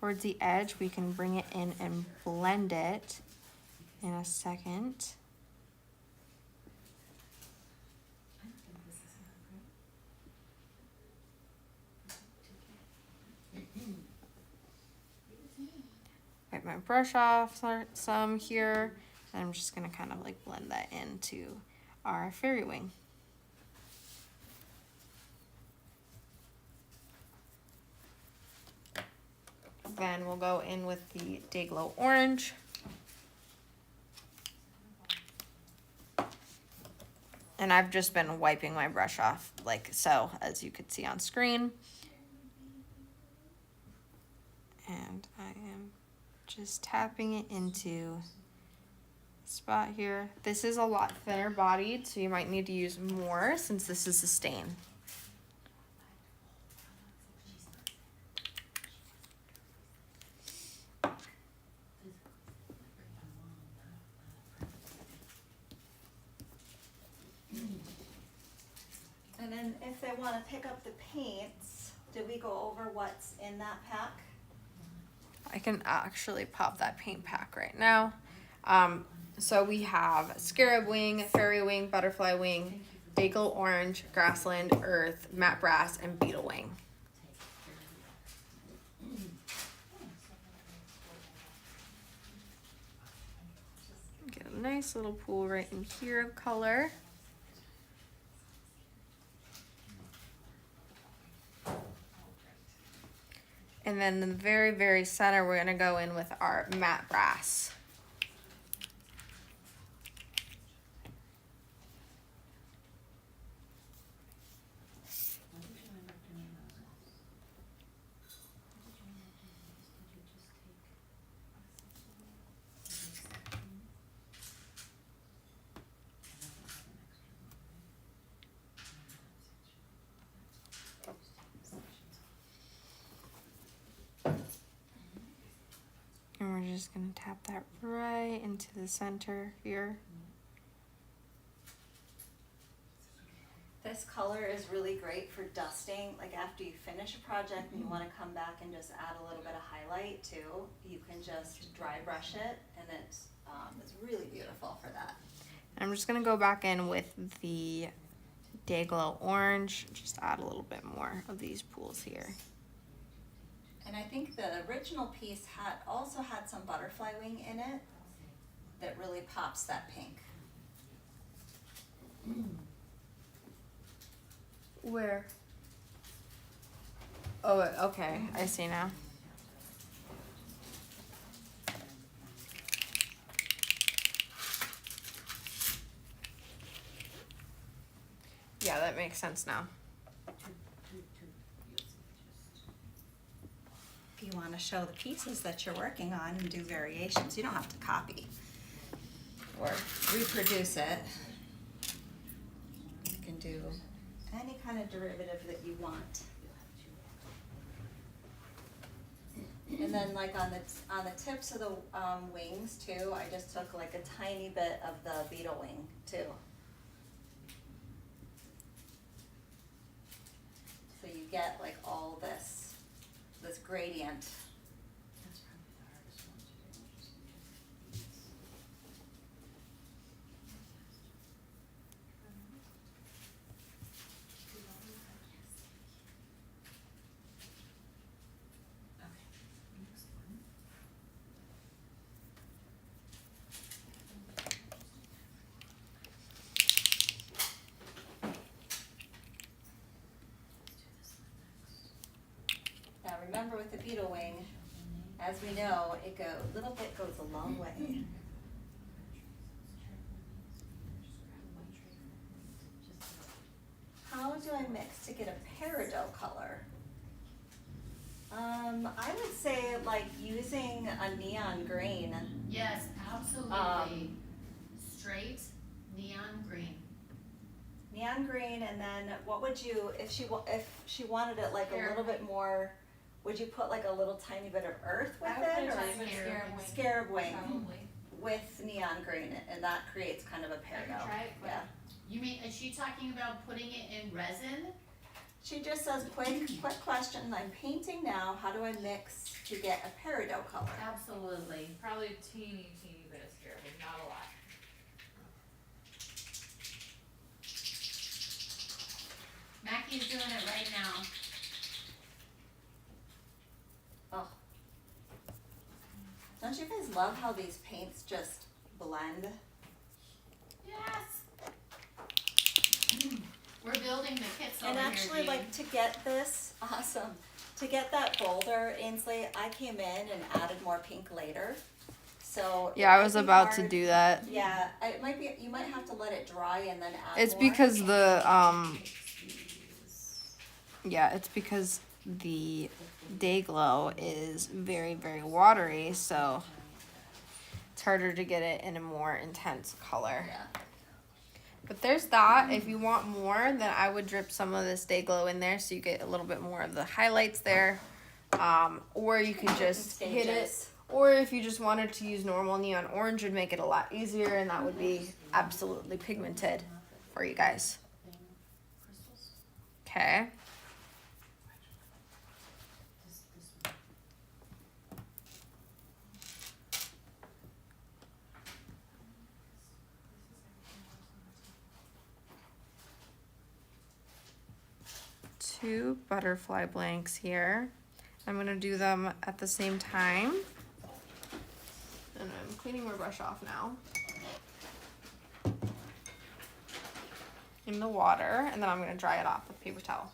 Towards the edge, we can bring it in and blend it in a second. Wipe my brush off some here. And I'm just gonna kind of like blend that into our fairy wing. Then we'll go in with the Dayglow Orange. And I've just been wiping my brush off like so, as you could see on screen. And I am just tapping it into spot here. This is a lot thinner bodied, so you might need to use more since this is a stain. And then if they wanna pick up the paints, did we go over what's in that pack? I can actually pop that paint pack right now. So we have Scarab Wing, Fairy Wing, Butterfly Wing, Dagle Orange, Grassland Earth, Matte Brass, and Beetle Wing. Get a nice little pool right in here of color. And then in the very, very center, we're gonna go in with our matte brass. And we're just gonna tap that right into the center here. This color is really great for dusting, like after you finish a project and you wanna come back and just add a little bit of highlight too, you can just dry brush it and it's really beautiful for that. I'm just gonna go back in with the Dayglow Orange, just add a little bit more of these pools here. And I think the original piece also had some butterfly wing in it that really pops that pink. Where? Oh, okay, I see now. Yeah, that makes sense now. If you want to show the pieces that you're working on and do variations, you don't have to copy or reproduce it. You can do any kind of derivative that you want. And then like on the tips of the wings too, I just took like a tiny bit of the beetle wing too. So you get like all this gradient. Now remember with the beetle wing, as we know, little bit goes a long way. How do I mix to get a peridot color? I would say like using a neon green. Yes, absolutely. Straight neon green. Neon green, and then what would you, if she wanted it like a little bit more, would you put like a little tiny bit of earth with it, or scarab wing Probably. with neon green, and that creates kind of a peridot. try it, but- Yeah. You mean, is she talking about putting it in resin? She just says, quick question, I'm painting now, how do I mix to get a peridot color? Absolutely. Probably a teeny bit of scarab, but not a lot. Mackie's doing it right now. Oh. Don't you guys love how these paints just blend? Yes. We're building the kits over And here, actually, Jean. like, to get this, awesome, to get that boulder, Ainsley, I came in and added more pink later, so. it Yeah, I might was be about to hard- do that. Yeah, it might be, you might have to let it dry and then add It's more. because it's because the Dayglow is very, very watery, so it's harder to get it in a more intense color. Yeah. But there's that. If you want more, then I would drip some of this Day Glow in there so you get a little bit more of the highlights there. Or you could just hit it. Stages. Or if you just wanted to use normal neon orange, would make it a lot easier, and that would be absolutely pigmented for you guys. Okay. Two butterfly blanks here. I'm gonna do them at the same time. And I'm cleaning my brush off now. In the water, and then I'm gonna dry it off with paper towel.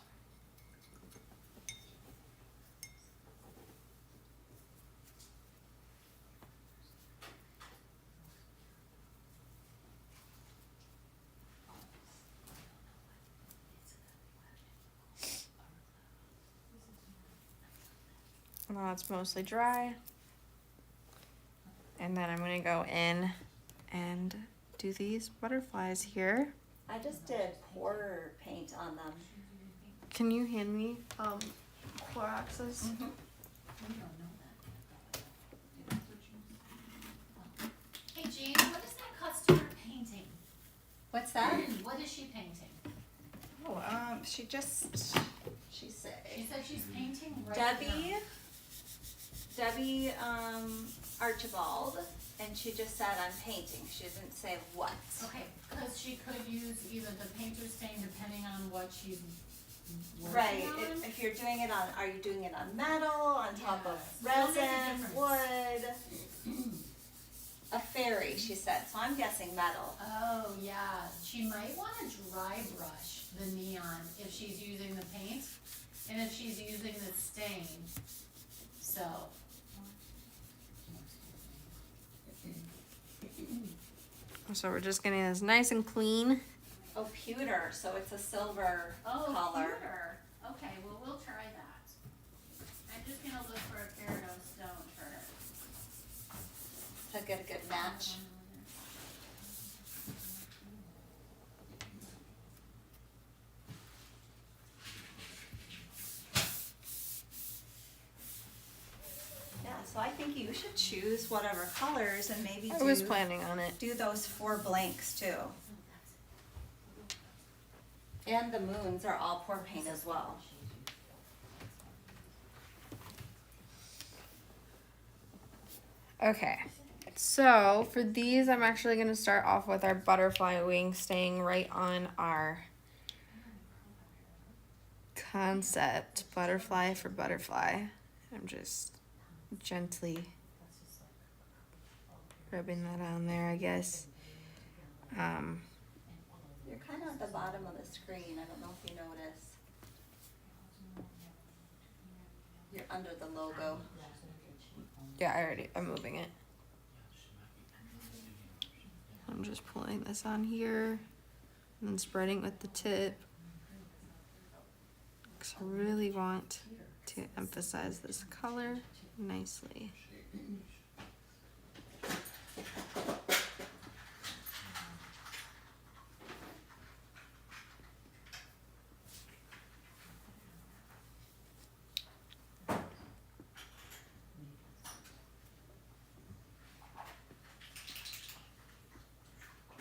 Now it's mostly dry. And then I'm gonna go in and do these butterflies here. I just did pour paint on them. Can you hand me Cloroxes? Hey Jean, what is that customer painting? What's that? What is she painting? Oh, she said. She said she's painting right Debbie Archibald, and she just said I'm painting. She didn't say what. Okay, because she could use either the painter's stain depending on what she's working Right. on. If you're doing it on, are you doing it on metal, on top of Yeah. It'll make a resin, difference. wood? A fairy, she said. So I'm guessing metal. Oh, yeah, she might want to dry brush the neon if she's using the paint, and if she's using the stain, so. So we're just getting this nice and clean. Oh, pewter. So it's a silver Oh, color. pewter. Okay, well, we'll try that. I'm just gonna look for a peridot stone for To get a good match. Yeah, so I think you should choose whatever colors and maybe I was planning on it. do those 4 blanks too. And the moons are all pour paint as well. Okay. So for these, I'm actually going to start off with our butterfly wing, staying right on our concept, butterfly for butterfly. I'm just gently rubbing that on there, I guess. You're kind of at the bottom of the screen. I don't know if you notice. You're under the logo. Yeah, I'm moving it. I'm just pulling this on here and then spreading with the tip. Because I really want to emphasize this color nicely.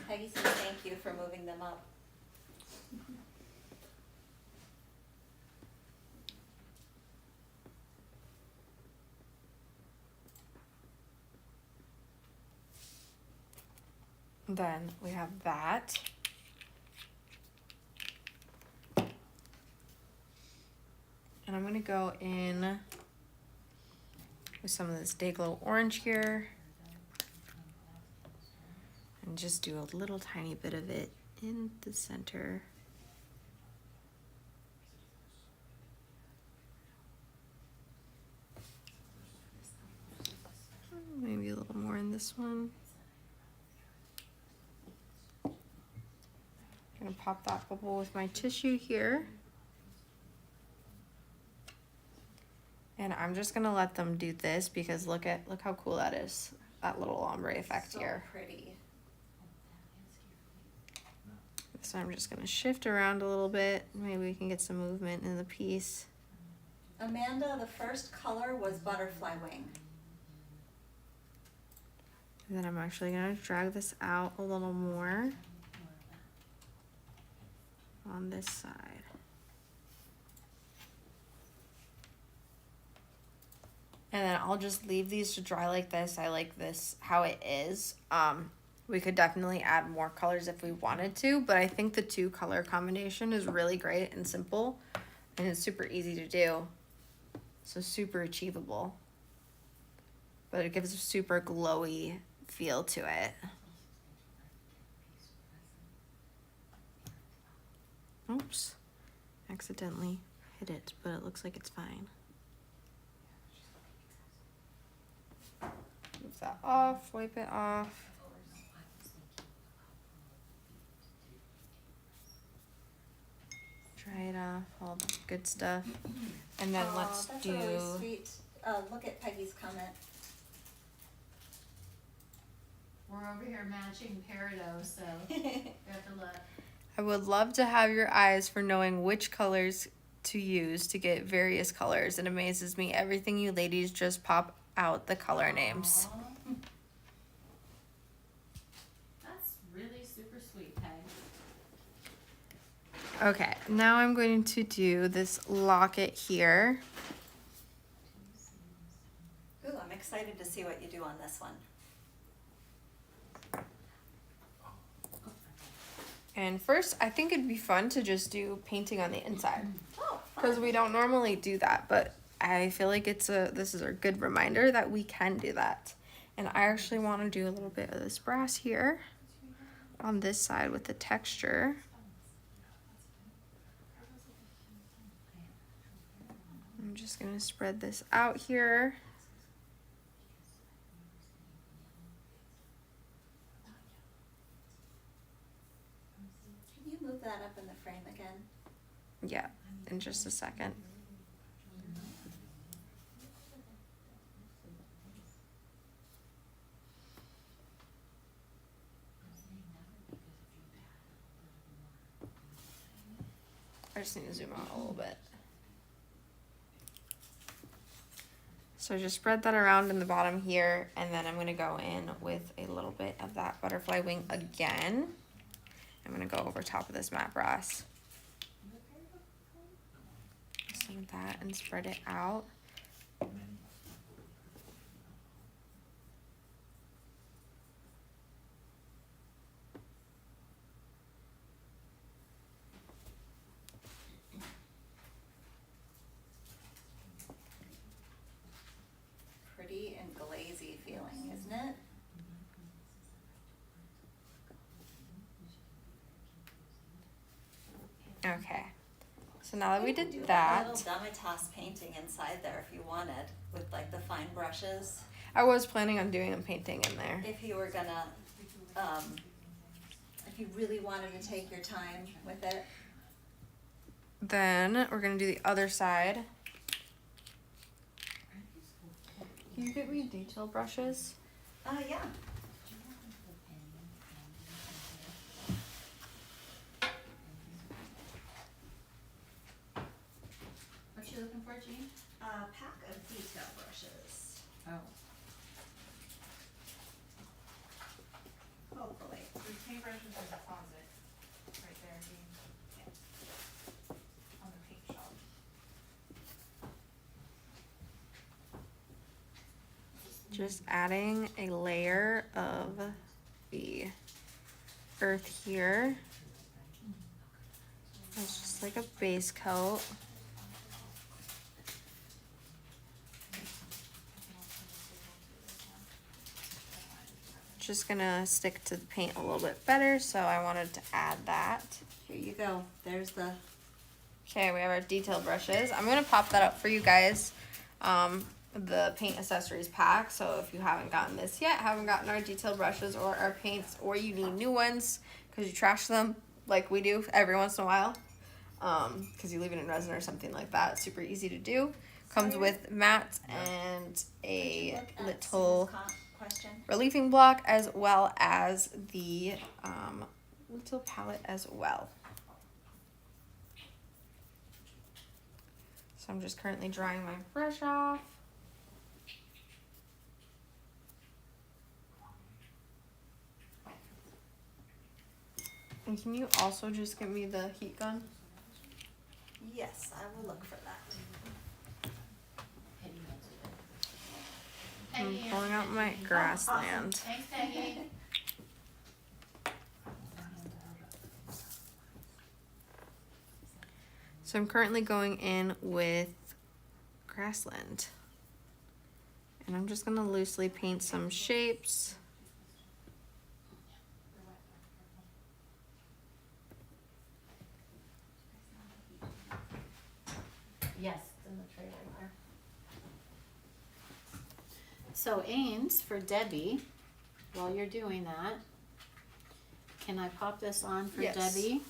Peggy says thank you for moving them up. Then we have that. And I'm going to go in with some of this Day Glow orange here. And just do a little tiny bit of it in the center. Maybe a little more in this one. Gonna pop that bubble with my tissue here. And I'm just gonna let them do this because look how cool that is. that little ombre effect So here. pretty. So I'm just gonna shift around a little bit. Maybe we can get some movement in the piece. Amanda, the first color was butterfly wing. And then I'm actually gonna drag this out a little more on this side. And then I'll just leave these to dry like this. I like this how it is. We could definitely add more colors if we wanted to, but I think the 2 color combination is really great and simple, and it's super easy to do. So super achievable. But it gives a super glowy feel to it. Oops. Accidentally hit it, but it looks like it's fine. Move that off, wipe it off. Dry it off, all the good stuff. And then let's that's do... really sweet. Look at Peggy's comment. We're over here matching Peridot, so you have to look. I would love to have your eyes for knowing which colors to use to get various colors. It amazes me. Everything you ladies just pop out the color names. Aw. That's really super sweet, Peg. Okay, now I'm going to do this locket here. Ooh, I'm excited to see what you do on this one. And first, I think it'd be fun to just do painting on the inside. Oh, Because we don't normally do that, but I feel like this is a good reminder that we can do that. And I actually want to do a little bit of this brass here on this side with the texture. I'm just going to spread this out here. Can you move that up in the frame again? Yeah, in just a second. I just need to zoom out a little bit. So just spread that around in the bottom here, and then I'm gonna go in with a little bit of that butterfly wing again. I'm gonna go over top of this matte brass. Some of that and spread it out. Pretty and glazy feeling, isn't it? Okay. So now that we You can did do like a that, little Demitas painting inside there if you wanted, with like the fine brushes. I was planning on doing a painting in there. If you were gonna, if you really wanted to take your time with it. Then we're gonna do the other side. Can you get me detail brushes? Yeah. What you looking for, Jean? A pack of detail brushes. Oh. Hopefully. There's paintbrushes in the closet, right there, Dean. On the paint shop. Just adding a layer of the earth here. It's just like a base coat. Just gonna stick to the paint a little bit better, so I wanted to add that. Here you go. There's the. Okay, we have our detail brushes. I'm gonna pop that up for you guys. The paint accessories pack. So if you haven't gotten this yet, haven't gotten our detail brushes or our paints, or you need new ones because you trash them like we do every once in a while, because you leave it in resin or something like that. Super easy to do. Comes with matte and a little question? relieving block as well as the little palette as well. So I'm just currently drying my brush off. And can you also just give me the heat gun? Yes, I will look for that. I'm pulling out my grassland. Thanks, Peggy. So I'm currently going in with grassland. And I'm just gonna loosely paint some shapes. Yes, it's in the tray right there. So Ains, for Debbie, while you're doing that, can I pop this on for Yes. Debbie?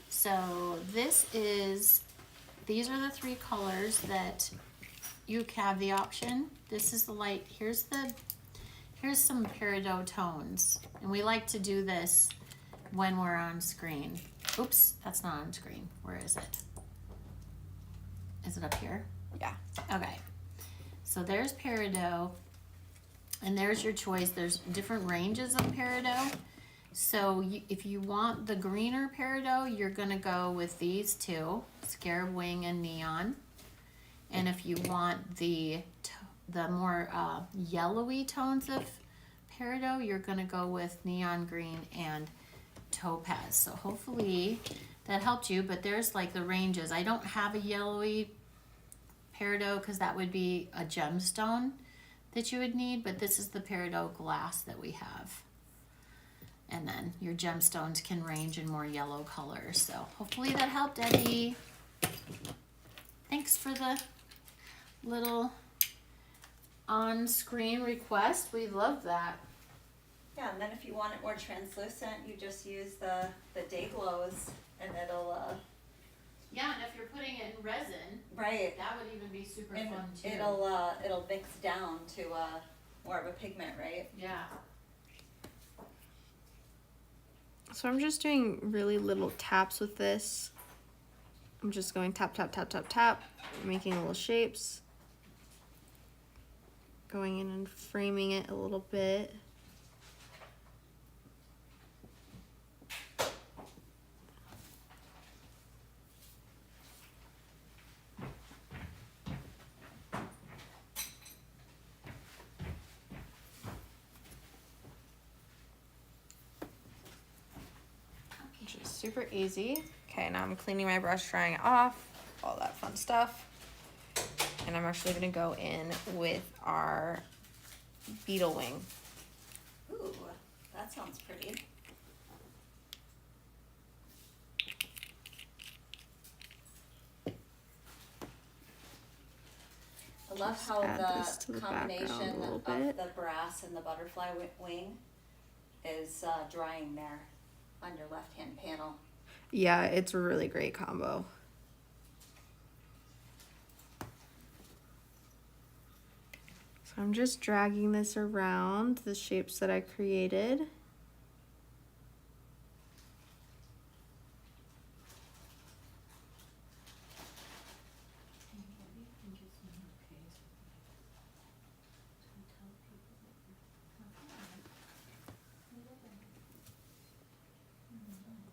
So these are the three colors that you have the option. This is the light, here's some peridot tones. And we like to do this when we're on screen. Oops, that's not on screen. Where is it? Is it up here? Yeah. Okay. So there's peridot, and there's your choice. There's different ranges of peridot. So if you want the greener peridot, you're gonna go with these two, Scarab Wing and Neon. And if you want the more yellowy tones of peridot, you're gonna go with Neon Green and Topaz. So hopefully that helped you, but there's like the ranges. I don't have a yellowy peridot because that would be a gemstone that you would need, but this is the peridot glass that we have. And then your gemstones can range in more yellow colors. So hopefully that helped, Eddie. Thanks for the little on-screen request. We love that. Yeah, and then if you want it more translucent, you just use the day glows and it'll, Yeah, and if you're putting it in resin, right, that would even be super and fun too. it'll mix down to more of a pigment, right? Yeah. So I'm just doing really little taps with this. I'm just going tap, tap, tap, tap, tap, making little shapes. Going in and framing it a little bit. Which is super easy. Okay, now I'm cleaning my brush, drying it off, all that fun stuff. And I'm actually gonna go in with our beetle wing. Ooh, that sounds pretty. I love Just how add this to the the background combination a little of bit. the brass and the butterfly wing is drying there on your left-hand panel. Yeah, it's a really great combo. So I'm just dragging this around the shapes that I created.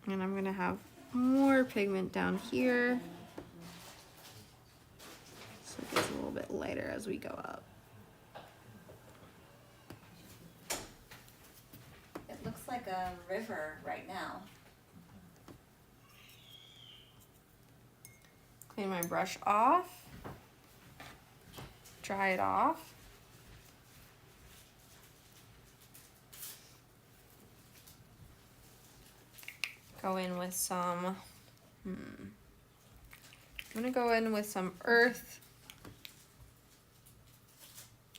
And I'm gonna have more pigment down here. So it gets a little bit lighter as we go up. It looks like a river right now. Clean my brush off. Dry it off. Go in with some, I'm gonna go in with some earth.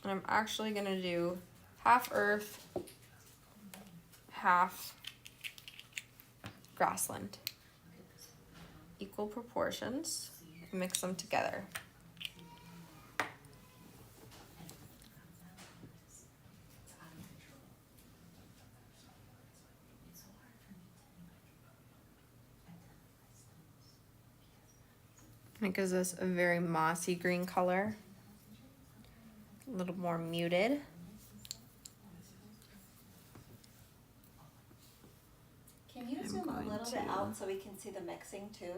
And I'm actually gonna do half earth, half grassland. Equal proportions, mix them together. And it gives us a very mossy green color. A little more muted. Can you I'm zoom a going little bit to- out so we can see the mixing too?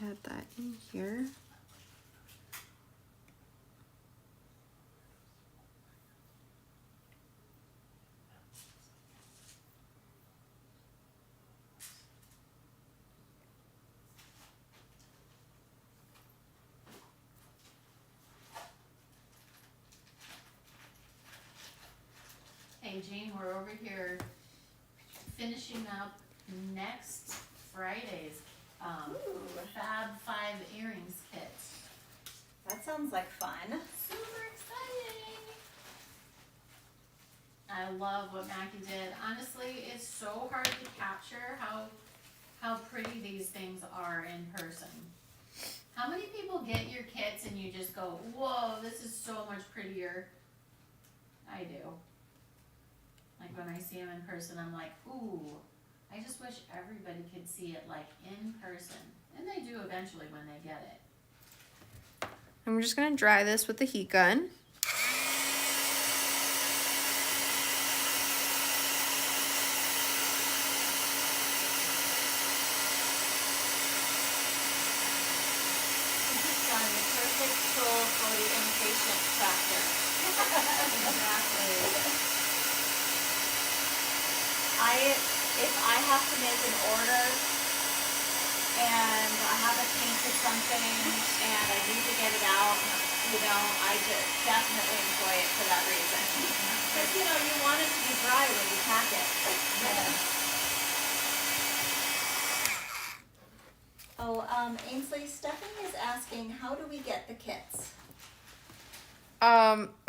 Add that in here. Hey Jean, we're over here finishing up next Friday's Fab 5 earrings kit. That sounds like fun. Super exciting! I love what Mackie did. Honestly, it's so hard to capture how pretty these things are in person. How many people get your kits and you just go, whoa, this is so much prettier? I do. Like when I see them in person, I'm like, ooh, I just wish everybody could see it like in person. And they do eventually when they get it. And we're just gonna dry this with the heat gun. This is done the perfect tool for the impatient factor. Exactly. If I have to make an order and I haven't painted something and I need to get it out, I just definitely enjoy it for that reason. Because, you want it to be dry when you pack it. Oh, Ainsley, Stephanie is asking, how do we get the kits?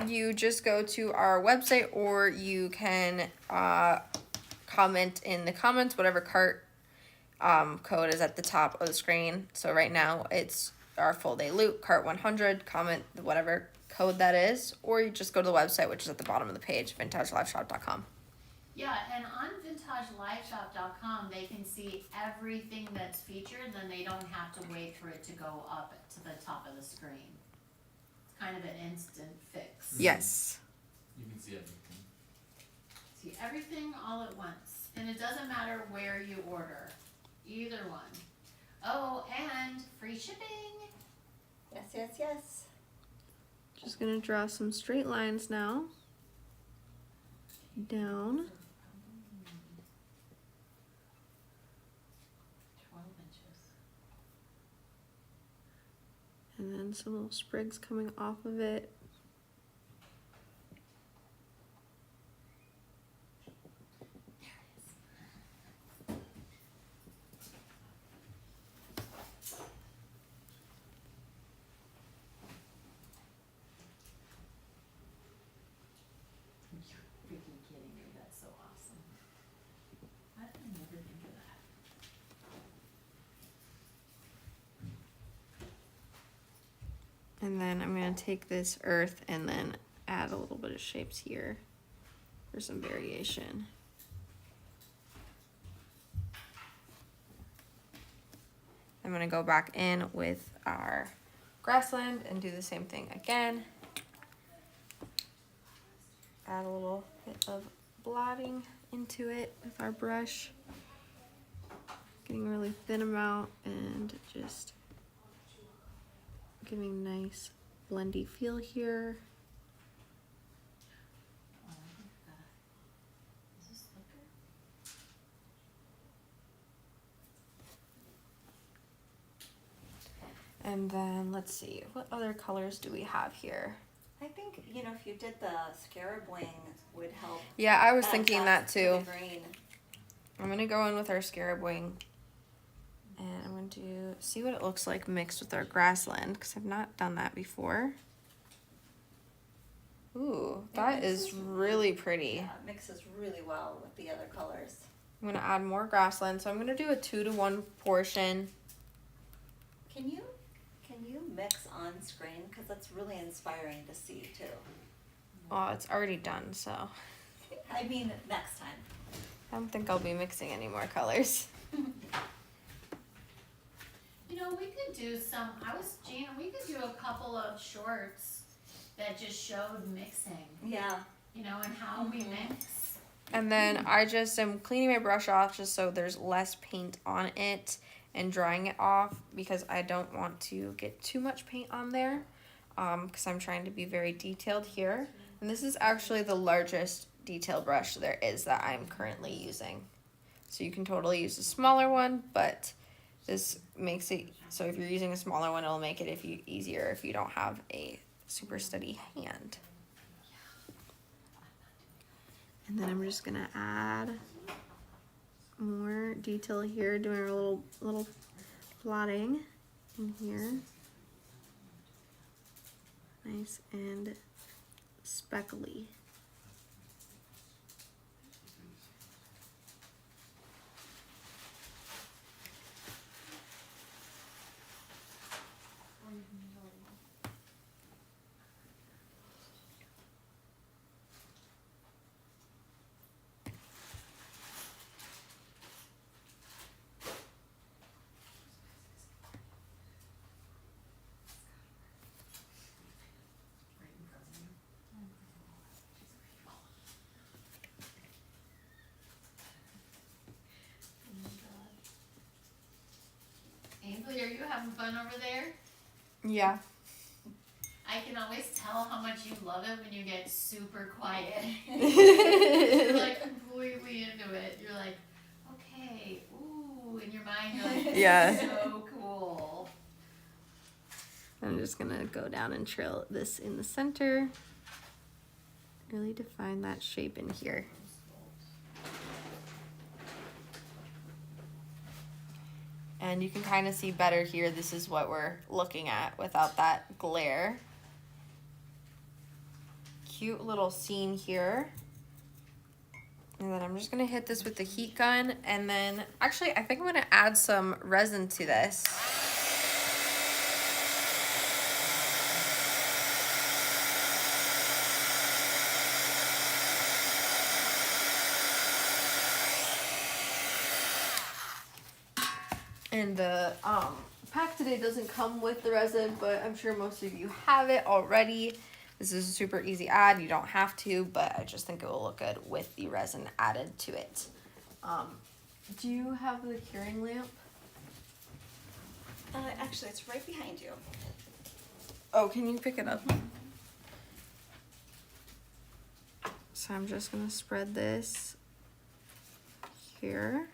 You just go to our website, or you can comment in the comments whatever cart code is at the top of the screen. So right now it's our full day loot, cart 100, comment whatever code that is, or you just go to the website, which is at the bottom of the page, vintagelifeshop.com. Yeah, and on vintagelifeshop.com, they can see everything that's featured, then they don't have to wait for it to go up to the top of the screen. It's kind of an instant fix. Yes. You can see everything. See everything all at once. And it doesn't matter where you order. Either one. Oh, and free shipping. Yes, yes, yes. Just gonna draw some straight lines now. Down. 12 inches. And then some little sprigs coming off of it. You're freaking kidding me. That's so awesome. Why did I never think of that? And then I'm gonna take this earth and then add a little bit of shapes here for some variation. I'm gonna go back in with our grassland and do the same thing again. Add a little bit of blotting into it with our brush. Getting a really thin amount and just giving nice blendy feel here. Oh, I think that. Is this thicker? And then let's see, what other colors do we have here? I think, if you did the scarab wing would help. Yeah, I was add thinking that to too. the green. I'm gonna go in with our scarab wing and I'm going to see what it looks like mixed with our grassland, because I've not done that before. Ooh, that is really pretty. Yeah, it mixes really well with the other colors. I'm gonna add more grassland, so I'm gonna do a 2-to-1 portion. Can you mix on screen? Because that's really inspiring to see too. Oh, it's already done, so. I mean, next time. I don't think I'll be mixing any more colors. You know, we could do Gina, we could do a couple of shorts that just showed mixing, Yeah. you know, and how we mix. And then I just am cleaning my brush off just so there's less paint on it and drying it off because I don't want to get too much paint on there because I'm trying to be very detailed here. And this is actually the largest detail brush there is that I'm currently using. So you can totally use a smaller one, but this makes it so if you're using a smaller one, it'll make it easier if you don't have a super steady hand. And then I'm just gonna add more detail here, doing a little blotting in here. Nice and speckly. Ainsley, are you having fun over there? Yeah. I can always tell how much you love it when you get super quiet. You're like completely into it. You're like, okay, ooh, in your mind you're like, this Yeah. is so cool. I'm just gonna go down and trail this in the center. Really define that shape in here. And you can kind of see better here. This is what we're looking at without that glare. Cute little scene here. And then I'm just gonna hit this with the heat gun. And then actually, I think I'm gonna add some resin to this. And the pack today doesn't come with the resin, but I'm sure most of you have it already. This is a super easy add. You don't have to, but I just think it will look good with the resin added to it. Do you have the curing lamp? Actually, it's right behind you. Oh, can you pick it up? So I'm just gonna spread this here.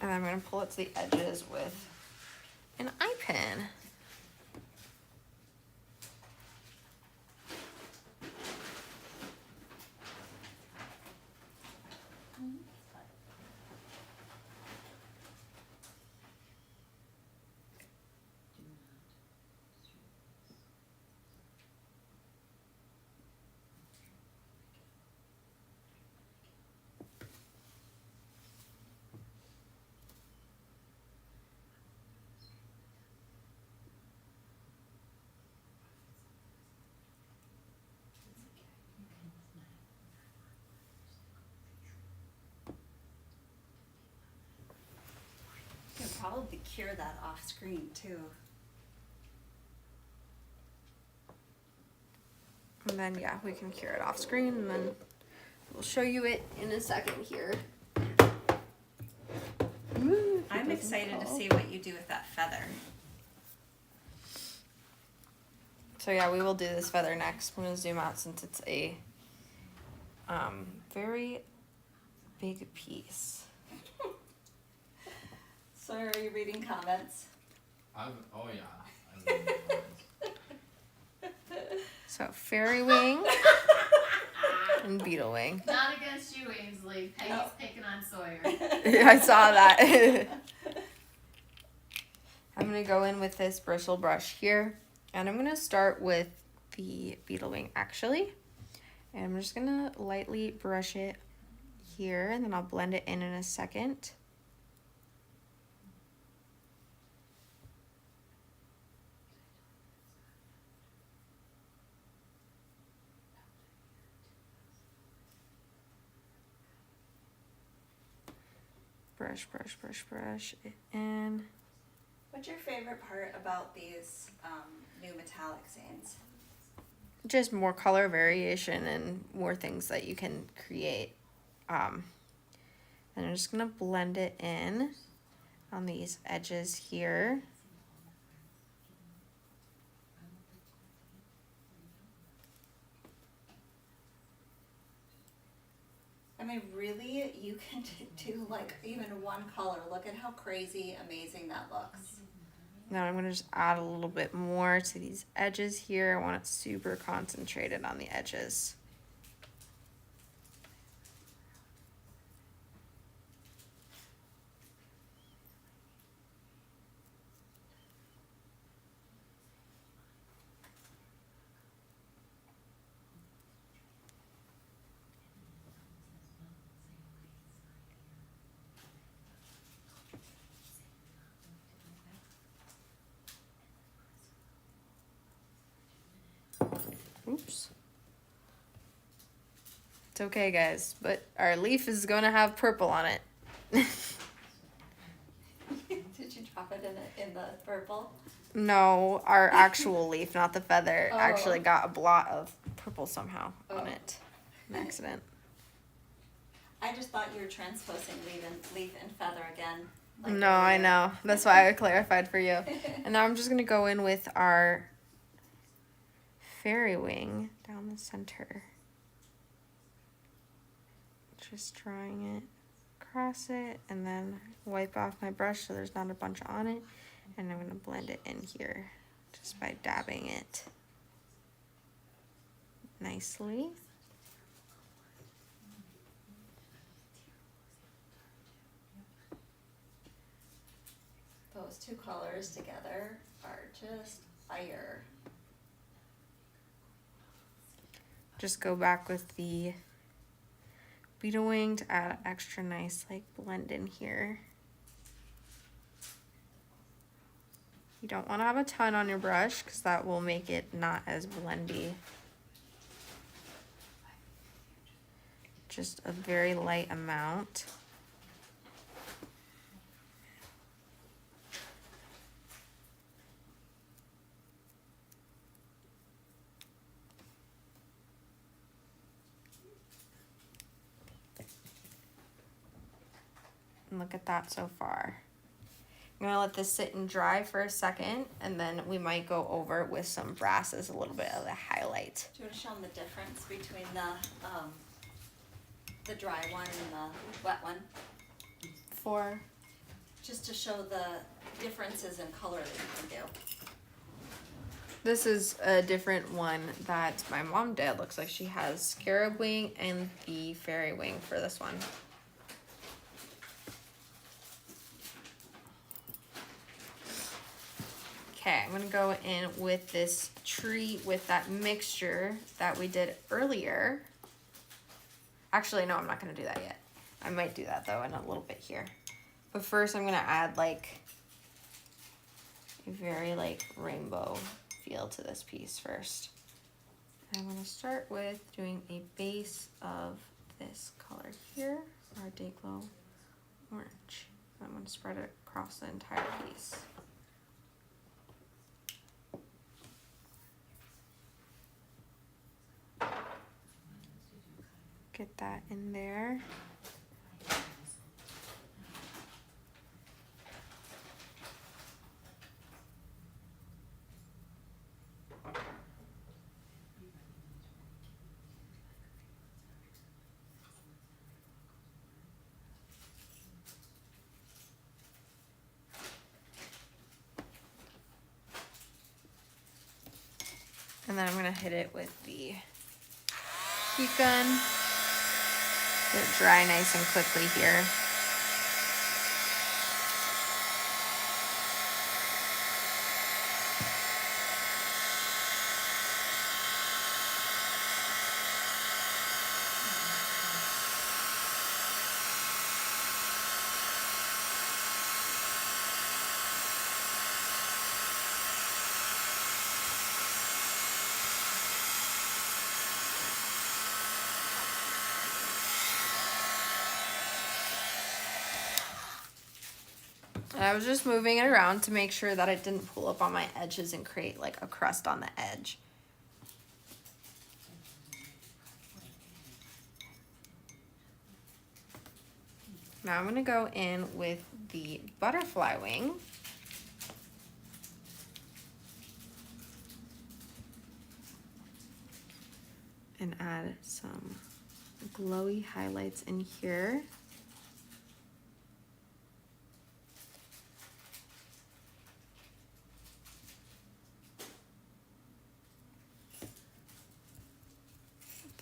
And I'm gonna pull it to the edges with an eye pen. You can probably cure that off screen too. And then, yeah, we can cure it off screen, and then we'll show you it in a second here. I'm excited to see what you do with that feather. So yeah, we will do this feather next. I'm gonna zoom out since it's a very big piece. So are you reading comments? Oh yeah. So fairy wing and beetle wing. Not against you, Ainsley. Peggy's No. picking on Sawyer. Yeah, I saw that. I'm gonna go in with this bristle brush here, and I'm gonna start with the beetle wing actually. And I'm just gonna lightly brush it here, and then I'll blend it in a second. brush it in. What's your favorite part about these new metallic stains? Just more color variation and more things that you can create. And I'm just gonna blend it in on these edges here. I mean, really, you can do like even one color. Look at how crazy amazing that looks. Now I'm gonna just add a little bit more to these edges here. I want it super concentrated on the edges. Oops. It's okay, guys, but our leaf is gonna have purple on it. Did you drop it in the purple? No, our actual leaf, not the feather, Oh. actually got a blot of purple somehow on Oh. it. An accident. I just thought you were transposing leaf and feather again. like No, I earlier. know. That's why I clarified for you. And now I'm just gonna go in with our fairy wing down the center. Just drawing it across it and then wipe off my brush so there's not a bunch on it. And I'm gonna blend it in here just by dabbing it nicely. Those two colors together are just fire. Just go back with the beetle wing to add extra nice like blend in here. You don't want to have a ton on your brush because that will make it not as blendy. Just a very light amount. And look at that so far. I'm gonna let this sit and dry for a second, and then we might go over with some brass as a little bit of a highlight. Do you want to show them the difference between the dry one and the wet one? Just to show the differences in color that you can do. This is a different one that my mom did. Looks like she has scarab wing and the fairy wing for this one. Okay, I'm gonna go in with this tree with that mixture that we did earlier. Actually, no, I'm not gonna do that yet. I might do that though in a little bit here. But first I'm gonna add like a very like rainbow feel to this piece first. I'm gonna start with doing a base of this color here, our Dayglow orange. I'm gonna spread it across the entire piece. Get that in there. And then I'm gonna hit it with the heat gun. Let it dry nice and quickly here. And I was just moving it around to make sure that it didn't pull up on my edges and create like a crust on the edge. Now I'm gonna go in with the butterfly wing. And add some glowy highlights in here.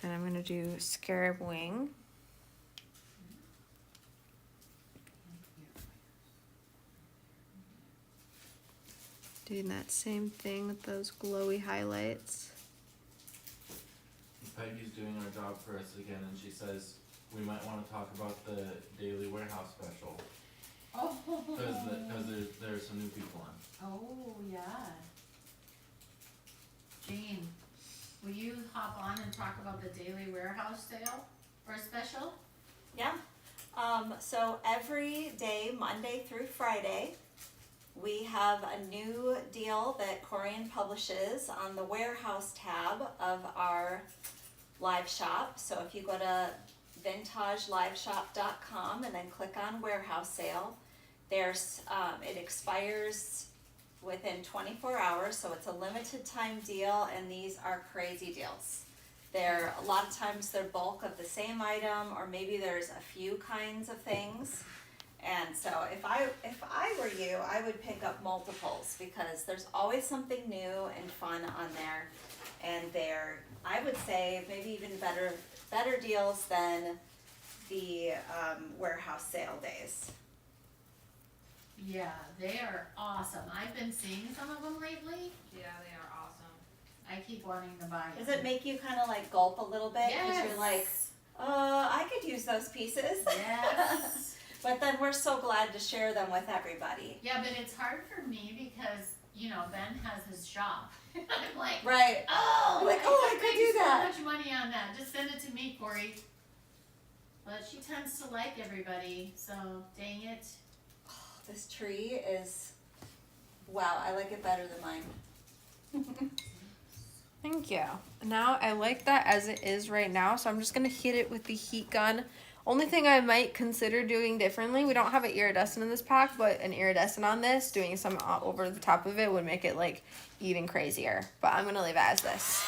Then I'm gonna do scarab wing. Doing that same thing with those glowy highlights. Peggy's doing our job for us again, and she says we might want to talk about the daily warehouse special Oh. because there's some new people on. Oh, yeah. Jean, will you hop on and talk about the daily warehouse sale or special? Yeah. So every day, Monday through Friday, we have a new deal that Corian publishes on the warehouse tab of our live shop. So if you go to vintageliveshop.com and then click on warehouse sale, there's it expires within 24 hours, so it's a limited time deal, and these are crazy deals. They're a lot of times they're bulk of the same item, or maybe there's a few kinds of things. And so if I were you, I would pick up multiples because there's always something new and fun on there, and they're, I would say, maybe even better deals than the warehouse sale days. Yeah, they are awesome. I've been seeing some of them lately. Yeah, they are awesome. I keep wanting to buy them. Does it make you kind of like gulp a little bit? Because Yes. you're like, I could use those pieces. Yes. But then we're so glad to share them with everybody. Yeah, but it's hard for me because, you know, Ben has his shop. I'm like, Right. oh, Like, I could do that. So much money on that. Just send it to me, Corey. But she tends to like everybody, so dang it. This tree is, wow, I like it better than mine. Thank you. Now I like that as it is right now, so I'm just gonna hit it with the heat gun. Only thing I might consider doing differently, we don't have an iridescent in this pack, but an iridescent on this, doing some over the top of it would make it like even crazier. But I'm gonna leave it as this.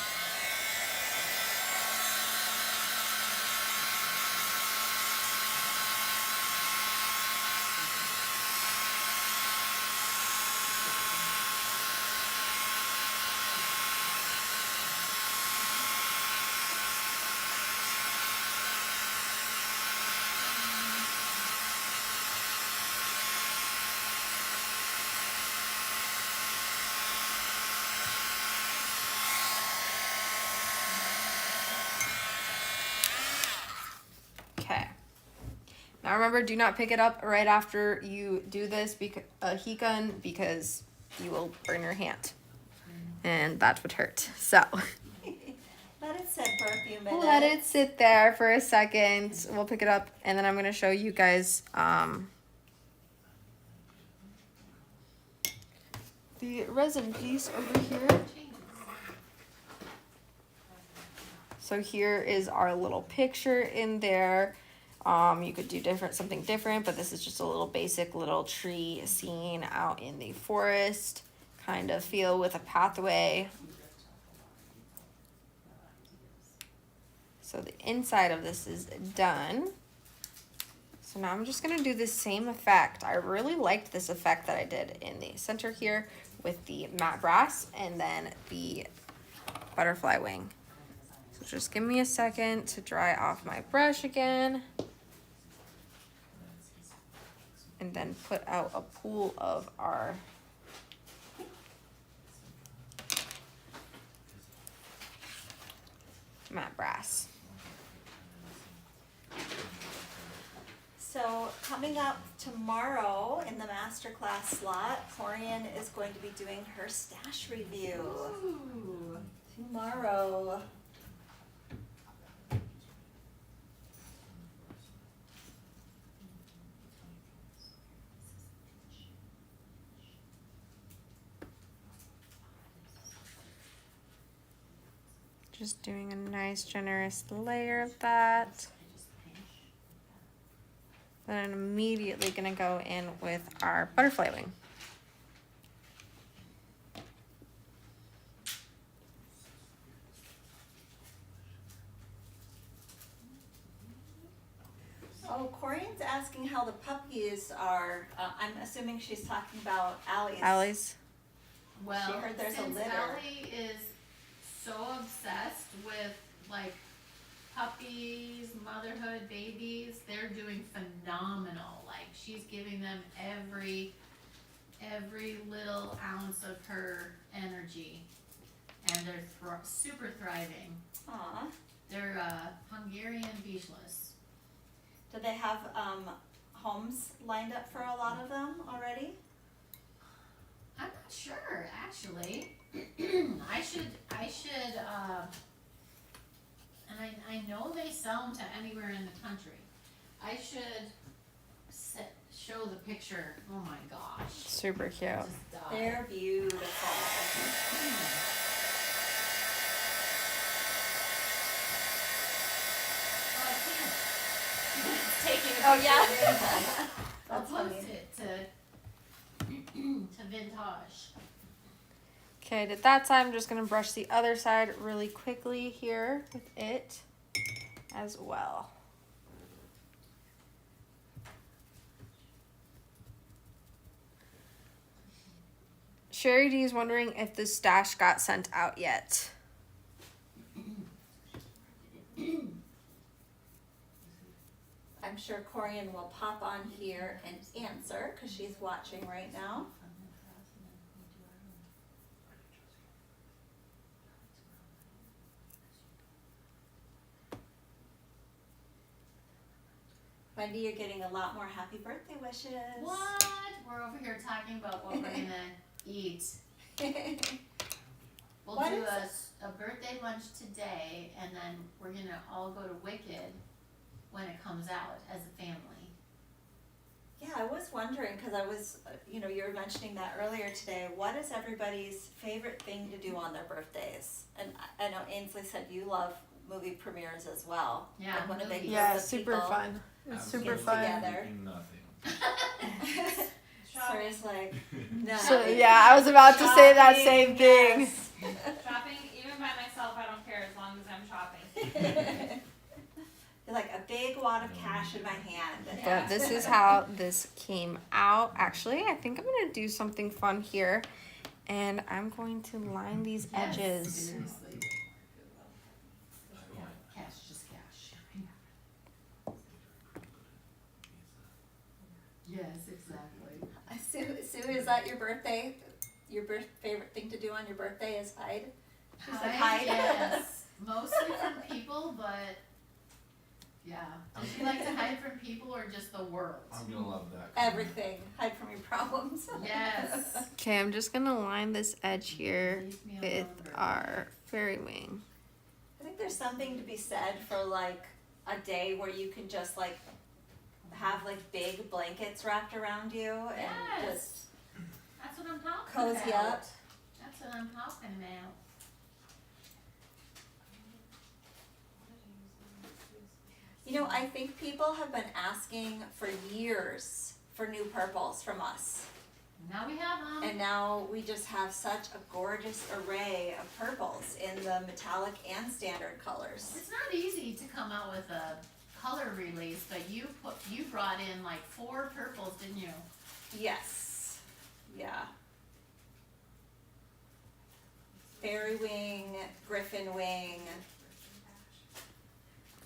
Okay. Now remember, do not pick it up right after you do this heat gun because you will burn your hand, and that would hurt. So Let it sit for a few minutes. let it sit there for a second. We'll pick it up, and then I'm gonna show you guys the resin piece over here. So here is our little picture in there. You could do something different, but this is just a little basic little tree scene out in the forest kind of feel with a pathway. So the inside of this is done. So now I'm just gonna do the same effect. I really liked this effect that I did in the center here with the matte brass and then the butterfly wing. So just give me a second to dry off my brush again. And then put out a pool of our matte brass. So coming up tomorrow in the masterclass slot, Corian is going to be doing her stash review. Ooh. Tomorrow. Just doing a nice generous layer of that. Then I'm immediately gonna go in with our butterfly wing. Oh, Corian's asking how the puppies are. I'm assuming she's talking about Allie's. Allie's. Well, She heard there's a since litter. Ellie is so obsessed with like puppies, motherhood, babies, they're doing phenomenal. Like she's giving them every little ounce of her energy, and they're super thriving. Aw. They're Hungarian beachless. Do they have homes lined up for a lot of them already? I'm not sure, actually. I should, and I know they sell them to anywhere in the country. I should show the picture. Oh my gosh. Super cute. Just die. They're beautiful. Oh, I can't. It's taking a Oh, picture yeah? of Vintage. I'll That's post funny. it to Vintage. Okay, at that time, I'm just gonna brush the other side really quickly here with it as well. Sherry D is wondering if the stash got sent out yet. I'm sure Corian will pop on here and answer because she's watching right now. Wendy, you're getting a lot more happy birthday wishes. What? We're over here talking about what we're gonna eat. We'll What do is a birthday lunch today, and then we're gonna all go to Wicked when it comes out as a family. Yeah, I was wondering, because I was, you were mentioning that earlier today. What is everybody's favorite thing to do on their birthdays? And I know Ainsley said you love movie premieres as well. Yeah, Like when a big movies. group Yeah, of super people fun. It's super Get fun. together. Nothing. Sari's like, no. So, yeah, I was about to say that same thing. Yes. Shopping, even by myself, I don't care as long as I'm shopping. You're like a big wad of cash in my hand. But this is how this came out. Actually, I think I'm gonna do something fun here, and I'm going to line these Yes, edges. seriously. Yeah, cash, just cash. Yes, exactly. Sue, is that your birthday? Your favorite thing to do on your birthday is hide? She said Hide, hide. yes. Mostly from people, but yeah. Does she like to hide from people or just the world? I'm gonna love that. Everything. Hide from your problems. Yes. Okay, I'm just gonna line this edge here Leave me with alone, our fairy wing. I think there's something to be said for like a day where you can just like have like big blankets wrapped around you and Yes. just That's what I'm talking cozy about. up. That's what I'm talking about. I think people have been asking for years for new purples from us. Now we have them. And now we just have such a gorgeous array of purples in the metallic and standard colors. It's not easy to come out with a color release, but you brought in like 4 purples, didn't you? Yes. Yeah. Fairy wing, griffin wing,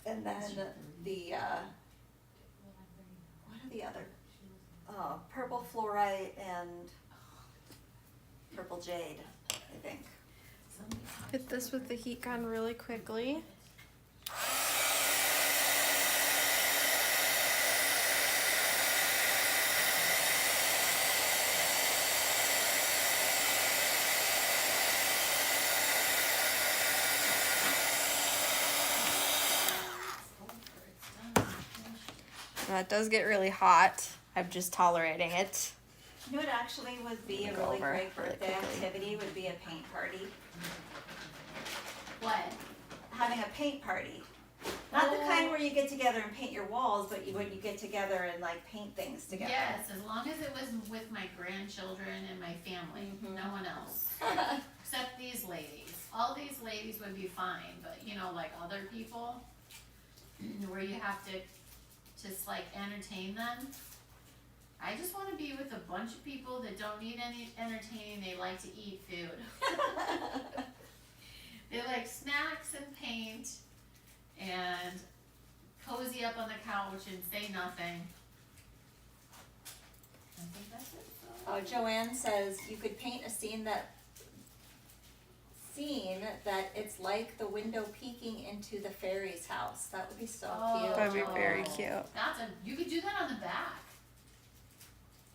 and then the, what are the other? Purple fluorite and purple jade, I think. Hit this with the heat gun really quickly. That does get really hot. I'm just tolerating it. You know what actually would be a Go really over great really birthday quickly. activity would be a paint party. What? having a paint party. Not the kind where you get together and paint your walls, but when you get together and like paint things together. Yes, as long as it was with my grandchildren and my family, no one else. Except these ladies. All these ladies would be fine, but you know, like other people, where you have to just like entertain them. I just want to be with a bunch of people that don't need any entertaining, they like to eat food. They like snacks and paint and cozy up on the couch and say nothing. I think that's it. Oh, Joanne says you could paint a scene that it's like the window peeking into the fairy's house. That would be so cute. That'd be very cute. You could do that on the back.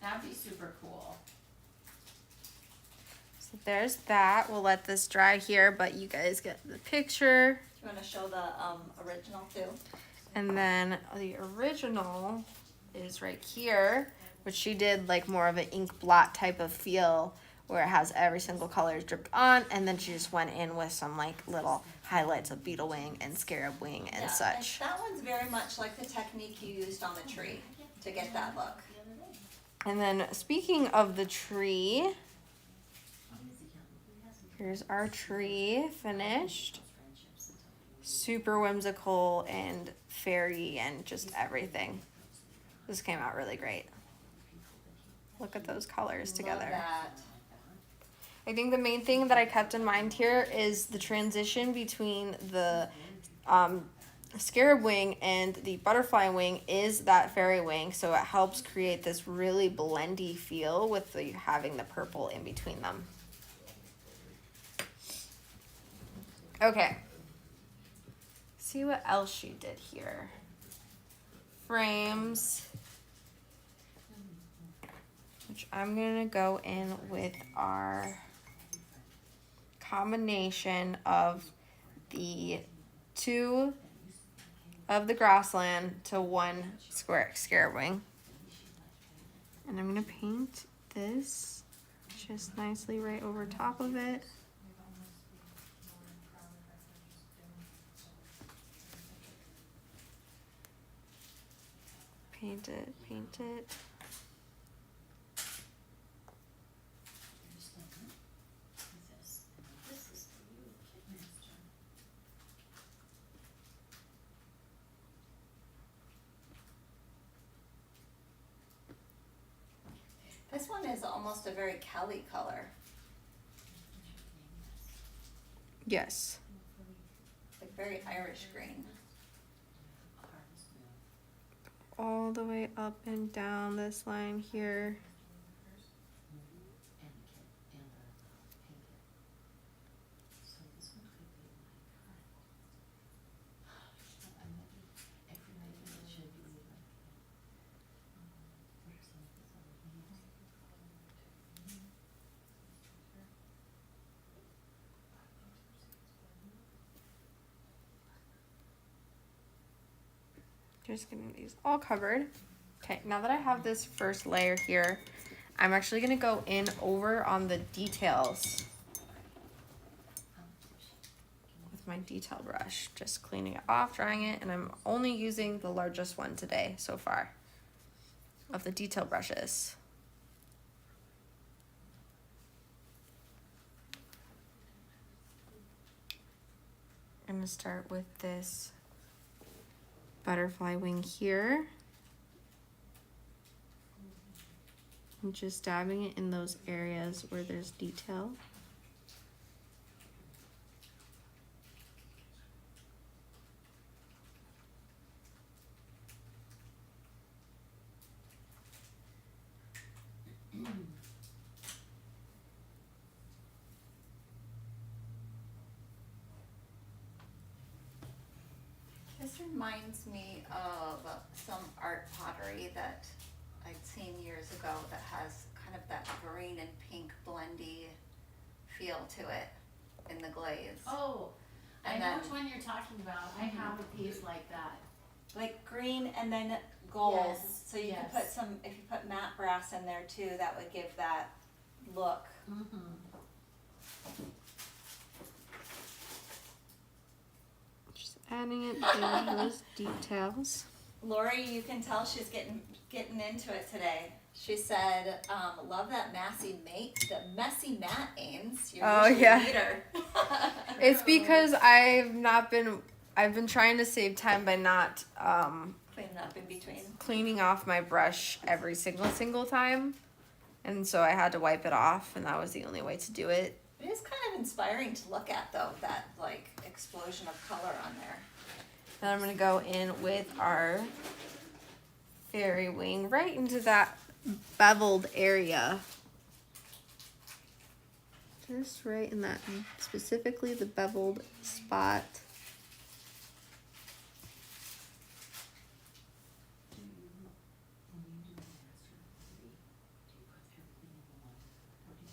That'd be super cool. So there's that. We'll let this dry here, but you guys get the picture. Do you want to show the original too? And then the original is right here, which she did like more of an ink blot type of feel, where it has every single color dripped on, and then she just went in with some like little highlights of beetle wing and scarab wing and such. That one's very much like the technique you used on the tree to get that look. And then speaking of the tree, here's our tree finished. Super whimsical and fairy and just everything. This came out really great. Look at those colors together. Love that. I think the main thing that I kept in mind here is the transition between the scarab wing and the butterfly wing is that fairy wing, so it helps create this really blendy feel with having the purple in between them. Okay. See what else she did here. Frames, which I'm gonna go in with our combination of the 2 of the grassland to 1 scarab wing. And I'm gonna paint this just nicely right over top of it. Paint it, paint it. This one is almost a very Kelly color, Yes. like very Irish green. All the way up and down this line here. Just getting these all covered. Okay, now that I have this first layer here, I'm actually gonna go in over on the details with my detail brush, just cleaning it off, drying it, and I'm only using the largest one today so far of the detail brushes. I'm gonna start with this butterfly wing here. I'm just dabbing it in those areas where there's detail. This reminds me of some art pottery that I'd seen years ago that has kind of that green and pink blendy feel to it in the glaze. Oh, I And know then- which one you're talking about. I have a piece like that. Like green and then gold. Yes, So you could yes. put some, if you put matte brass in there too, that would give that look. Mm-hmm. adding it to those details. Lori, you can tell she's getting into it today. She said, "Love that messy mat, Ains. You're Oh, usually yeah. neater." It's because I've been trying to save time by not Cleaning up in between. cleaning off my brush every single time. And so I had to wipe it off, and that was the only way to do it. It is kind of inspiring to look at, though, that like explosion of color on there. Then I'm gonna go in with our fairy wing right into that beveled area. Just right in that, specifically the beveled spot.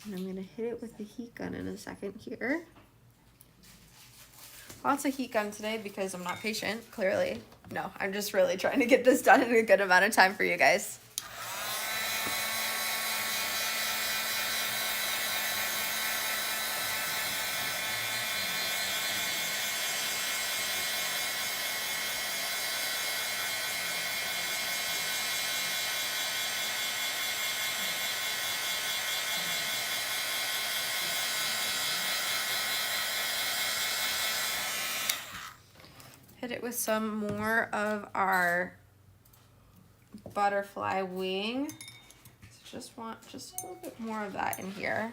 And I'm gonna hit it with the heat gun in a second here. Lots of heat gun today because I'm not patient, clearly. No, I'm just really trying to get this done in a good amount of time for you guys. Hit it with some more of our butterfly wing. So just want just a little bit more of that in here.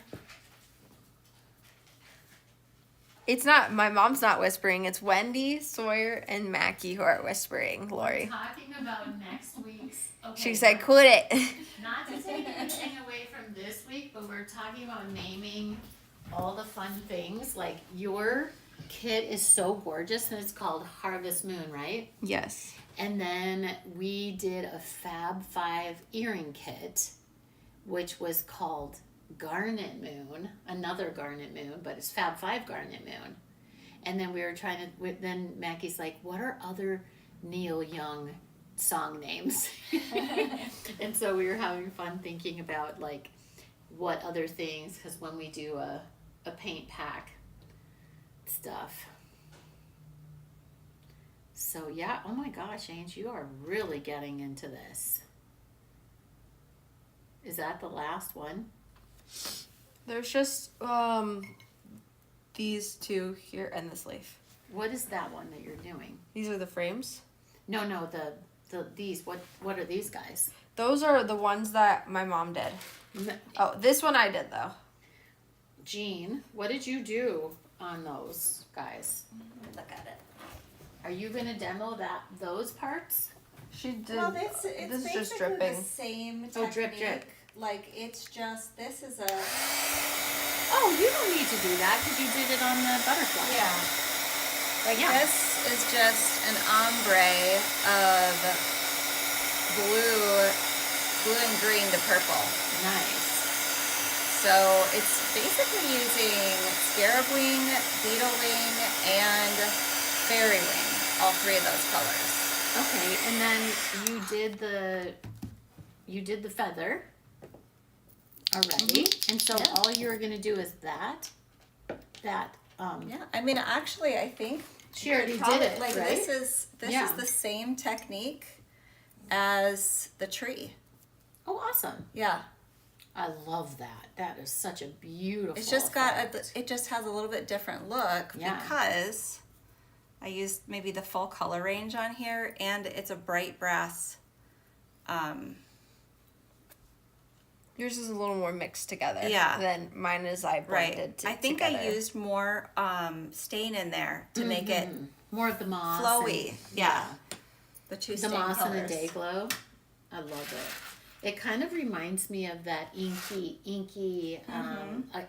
It's not, my mom's not whispering. It's Wendy, Sawyer, and Mackie who are whispering, Lori. We're talking about next week's. Okay, She said, quit it. Not to take anything away from this week, but we're talking about naming all the fun things. Like your kit is so gorgeous, and it's called Harvest Moon, right? Yes. And then we did a Fab 5 earring kit, which was called Garnet Moon, another Garnet Moon, but it's Fab 5 Garnet Moon. And then we were trying to, then Mackie's like, what are other Neil Young song names? And so we were having fun thinking about like what other things, because when we do a paint pack stuff. So yeah, oh my gosh, Ange, you are really getting into this. Is that the last one? There's just these two here and this leaf. What is that one that you're doing? These are the frames. No, these, what are these guys? Those are the ones that my mom did. Oh, this one I did though. Jean, what did you do on those guys? Look at it. Are you gonna demo those parts? She did. Well, it's this is basically just dripping. the same technique. Oh, drip, drip. Like it's just this is a. Oh, you don't need to do that because you did it on the butterfly. Yeah. Like Yeah. this is just an ombre of blue and green to purple. Nice. So it's basically using scarab wing, beetle wing, and fairy wing. All three of those colors. Okay, and then you did the feather already, and so Yeah. all you're gonna do is that. Yeah, I mean, actually, I think She already probably- did it, Like right? this is Yeah. the same technique as the tree. Oh, awesome! Yeah, I love that. That is such a beautiful. it's just got effect. it just has a little bit different look Yeah. because I used maybe the full color range on here, and it's a bright brass. Yours is a little more mixed together. Yeah. Than mine is I blended I think I together. used more stain in there to make it more of the moss, flowy. and- Yeah. the two the stain moss colors. and the day glow. I love it. It kind of reminds me of that inky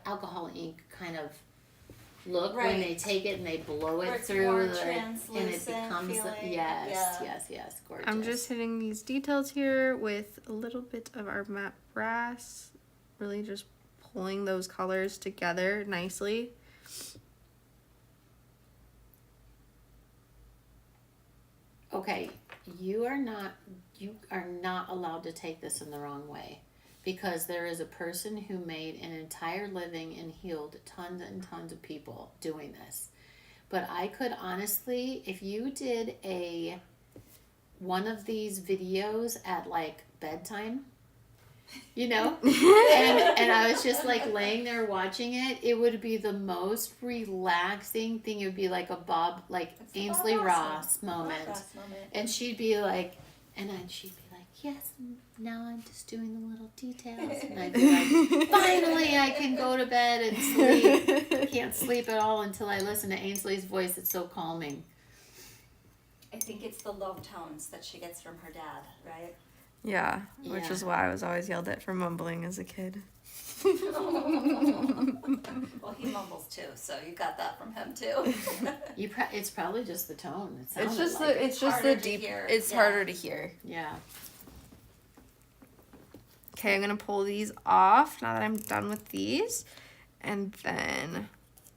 alcohol ink kind of look when they Right. take it and they blow Where it it's through more and it translucent becomes feeling. yes, Yeah. yes, gorgeous. I'm just hitting these details here with a little bit of our matte brass. Really just pulling those colors together nicely. Okay, you are not allowed to take this in the wrong way, because there is a person who made an entire living and healed tons and tons of people doing this. But I could honestly, if you did one of these videos at like bedtime, you know, and I was just like laying there watching it, it would be the most relaxing thing. It would be like a It's the Ainsley Bob Ross Bob moment. Ross moment. And she'd be like, and then she'd be like, yes, now I'm just doing the little details. And I'd be like, finally I can go to bed and sleep. Can't sleep at all until I listen to Ainsley's voice. It's so calming. I think it's the low tones that she gets from her dad, right? Yeah, which Yeah. is why I was always yelled at for mumbling as a kid. Well, he mumbles too, so you got that from him too. It's probably just the tone. It It's sounded just like the it's just harder the to deep. hear. It's Yeah. harder to hear. Yeah. Okay, I'm gonna pull these off now that I'm done with these, and then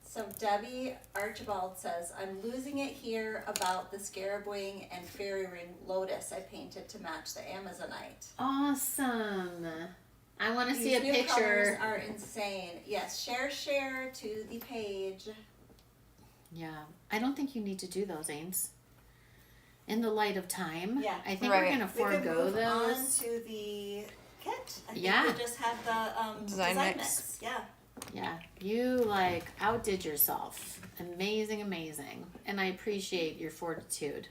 So Debbie Archibald says, I'm losing it here about the scarab wing and fairy ring lotus I painted to match the Amazonite. Awesome. I want to see a These new colors picture. are insane. Yes, share to the page. Yeah. I don't think you need to do those, Ains. In the light of time. Yeah. I think Right. we're going to We could forego move on those. to the kit. I Yeah. think we just have the Design design mix. mix. Yeah. Yeah. You like outdid yourself. Amazing, amazing. And I appreciate your fortitude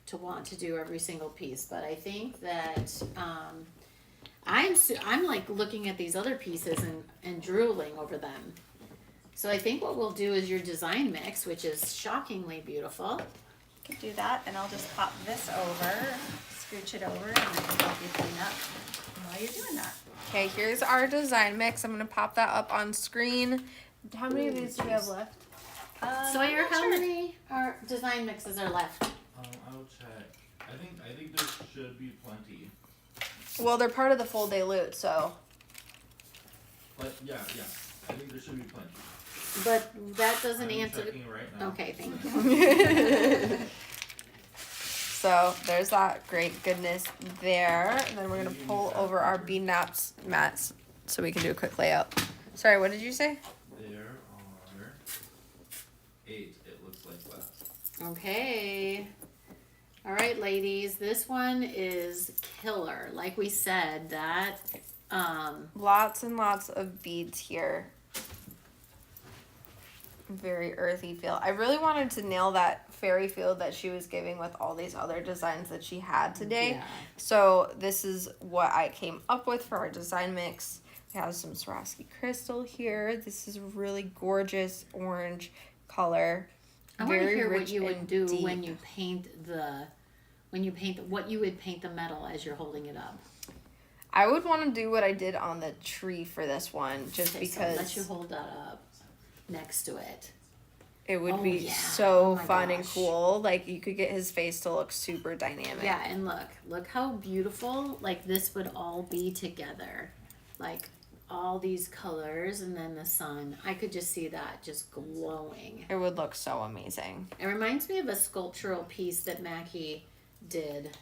to want to do every single piece. But I think that I'm like looking at these other pieces and drooling over them. So I think what we'll do is your design mix, which is shockingly beautiful. Could do that, and I'll just pop this over, scooch it over, and I can help you clean up while you're doing that. okay, here's our design mix. I'm gonna pop that up on screen. How many of these do we have left? Sawyer, I'm not how sure. many design mixes are left? I'll check. I think there should be plenty. Well, they're part of the full day loot, so But yeah. I think there should be plenty. But that doesn't I'm answer. checking right now. Okay, thank you. so there's that great goodness there. And then we're gonna pull over our bead mats so we can do a quick layout. Sorry, what did you say? There are 8, it looks like left. Okay. All right, ladies. This one is killer. Like we said, that Lots and lots of beads here. Very earthy feel. I really wanted to nail that fairy feel that she was giving with all these other designs that she had today. Yeah. So this is what I came up with for our design mix. We have some Swarovski crystal here. This is a really gorgeous orange color. I want to Very hear what rich you would and do deep. when you paint what you would paint the metal as you're holding it up. I would want to do what I did on the tree for this one, just Okay, so because let you hold that up next to it. it would Oh, be yeah. so Oh my fun and gosh. cool. Like you could get his face to look super dynamic. Yeah, and look how beautiful like this would all be together. Like all these colors and then the sun. I could just see that just glowing. It would look so amazing. It reminds me of a sculptural piece that Mackie did,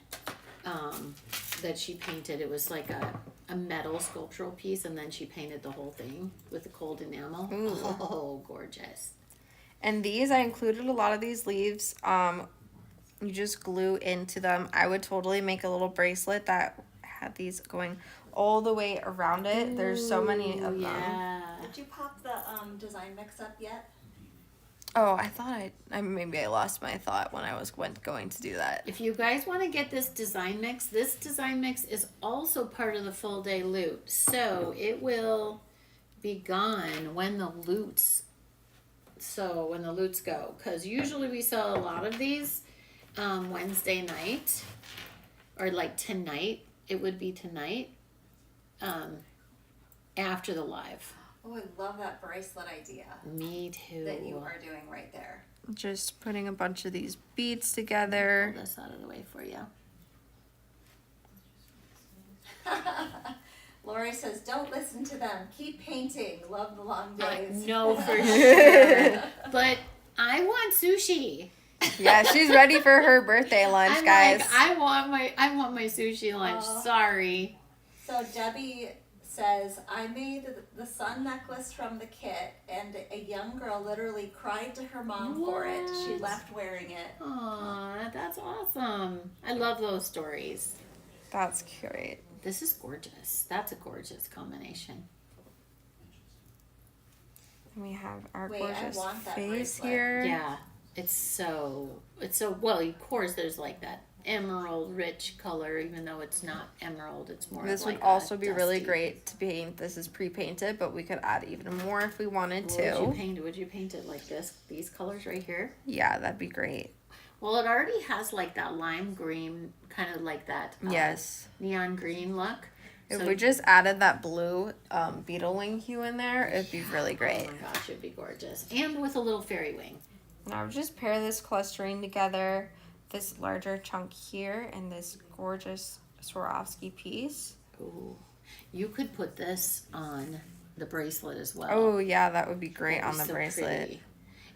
that she painted. It was like a metal sculptural piece, and then she painted the whole thing with the cold enamel. Ooh. Oh, gorgeous. And these, I included a lot of these leaves. You just glue into them. I would totally make a little bracelet that had these going all the way around it. There's so many of them. Yeah. Did you pop the design mix up yet? Oh, I thought I maybe I lost my thought when I was going to do that. If you guys want to get this design mix is also part of the full day loot. So it will be gone when the loots go. Because usually we sell a lot of these Wednesday night. Or like tonight. It would be tonight. After the live. Oh, I love that bracelet idea Me too. that you are doing right there. Just putting a bunch of these beads Pull together. this out of the way for you. Lori says, don't listen to them. Keep painting. Love the long days. No, for sure. But I want sushi. Yeah, she's ready for her birthday lunch, I'm guys. like, I want my sushi lunch. Aw. Sorry. So Debbie says, I made the sun necklace from the kit, and a young girl literally cried to her mom for it. She What? left wearing it. Aw, that's awesome. I love those stories. That's great. This is gorgeous. That's a gorgeous combination. We have our Wait, I gorgeous want that face bracelet. here. Yeah, it's so well. Of course, there's like that emerald rich color, even though it's not emerald. It's more. This like would also a be really dusty. great to paint. This is pre-painted, but we could add even more if we wanted Would to. you paint it like this? These colors right here. Yeah, that'd be great. Well, it already has like that lime green, kind of like that. Yes. Neon green look. If So- we just added that blue beetle wing hue in there, it'd be really great. Oh my gosh, it'd be gorgeous, and with a little fairy wing. Now just pair this clustering together, this larger chunk here, and this gorgeous Swarovski piece. Ooh, you could put this on the bracelet as well. Oh yeah, that would be great That'd on be the so bracelet. pretty.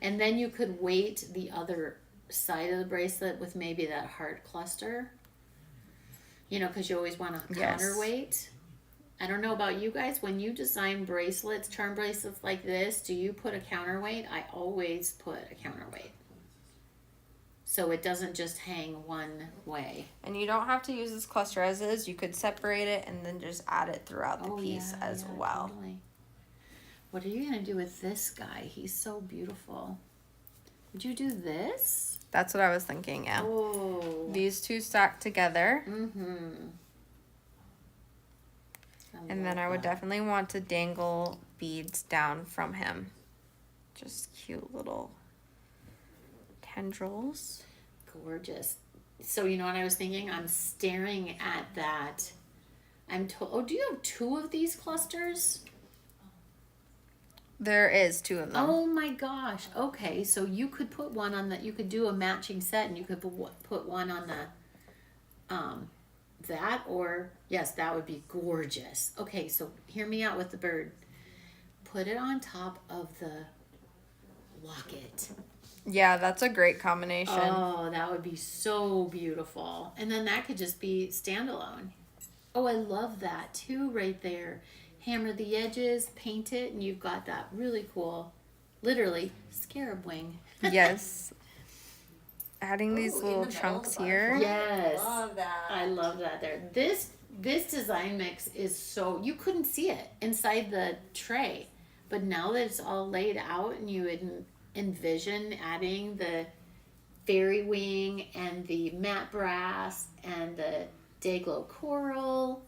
And then you could weight the other side of the bracelet with maybe that heart cluster. You know, because you always want to Yes. counterweight. I don't know about you guys. When you design bracelets, charm bracelets like this, do you put a counterweight? I always put a counterweight. So it doesn't just hang one way. And you don't have to use this cluster as is. You could separate it and then just add it throughout the piece as well. Totally. What are you going to do with this guy? He's so beautiful. Would you do this? That's what I was thinking, yeah. Oh. These two stacked together. Mm-hmm. And then I would definitely want to dangle beads down from him. Just cute little tendrils. Gorgeous. So you know what I was thinking? I'm staring at that. Oh, do you have two of these clusters? There is two of them. Oh my gosh. Okay, so you could put one on the. You could do a matching set, and you could put one on the. That or yes, that would be gorgeous. Okay, so hear me out with the bird. Put it on top of the locket. Yeah, that's a great combination. Oh, that would be so beautiful. And then that could just be standalone. Oh, I love that too right there. Hammer the edges, paint it, and you've got that really cool, literally, scarab wing. Yes. Adding these Ooh, in little the middle, chunks the here. butterfly. Yes. Love that. I love that there. This design mix is so, you couldn't see it inside the tray. But now that it's all laid out and you envision adding the fairy wing and the matte brass and the day glow coral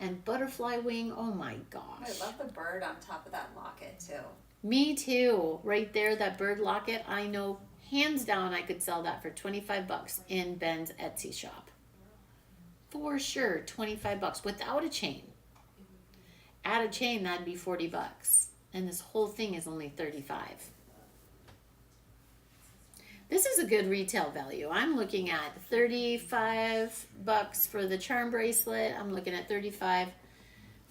and butterfly wing, oh my gosh. I love the bird on top of that locket too. Me too. Right there, that bird locket, I know hands down I could sell that for $25 in Ben's Etsy shop. For sure, $25 without a chain. Add a chain, that'd be $40. And this whole thing is only $35. This is a good retail value. I'm looking at $35 for the charm bracelet. I'm looking at $35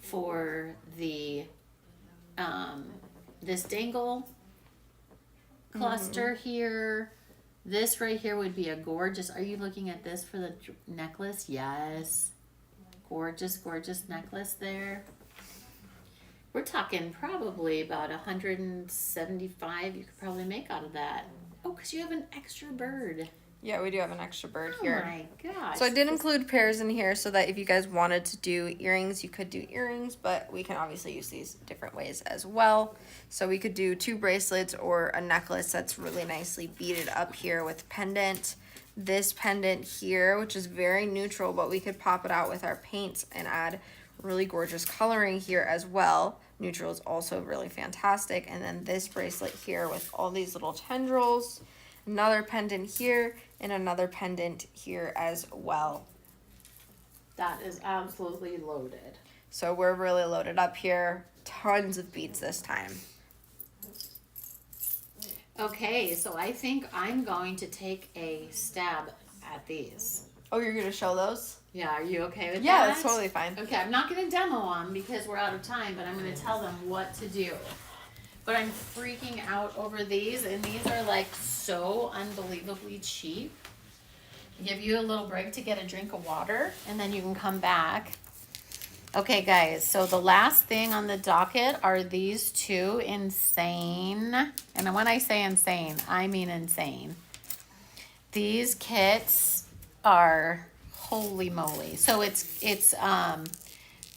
for the this dangle cluster here. This right here would be a gorgeous. Are you looking at this for the necklace? Yes. Gorgeous, gorgeous necklace there. We're talking probably about 175 you could probably make out of that. Oh, because you have an extra bird. Yeah, we do have an extra bird Oh here. my gosh. So I did include pairs in here so that if you guys wanted to do earrings, you could do earrings, but we can obviously use these different ways as well. So we could do 2 bracelets or a necklace that's really nicely beaded up here with pendant. This pendant here, which is very neutral, but we could pop it out with our paints and add really gorgeous coloring here as well. Neutral is also really fantastic. And then this bracelet here with all these little tendrils, another pendant here, and another pendant here as well. That is absolutely loaded. So we're really loaded up here. Tons of beads this time. Okay, so I think I'm going to take a stab at these. Oh, you're gonna show those? Yeah, are you okay with Yeah, that? that's totally fine. Okay, I'm not going to demo them because we're out of time, but I'm going to tell them what to do. But I'm freaking out over these, and these are like so unbelievably cheap. Give you a little break to get a drink of water, and then you can come back Okay, guys, so the last thing on the docket are these two insane, and when I say insane, I mean insane. These kits are holy moly. So it's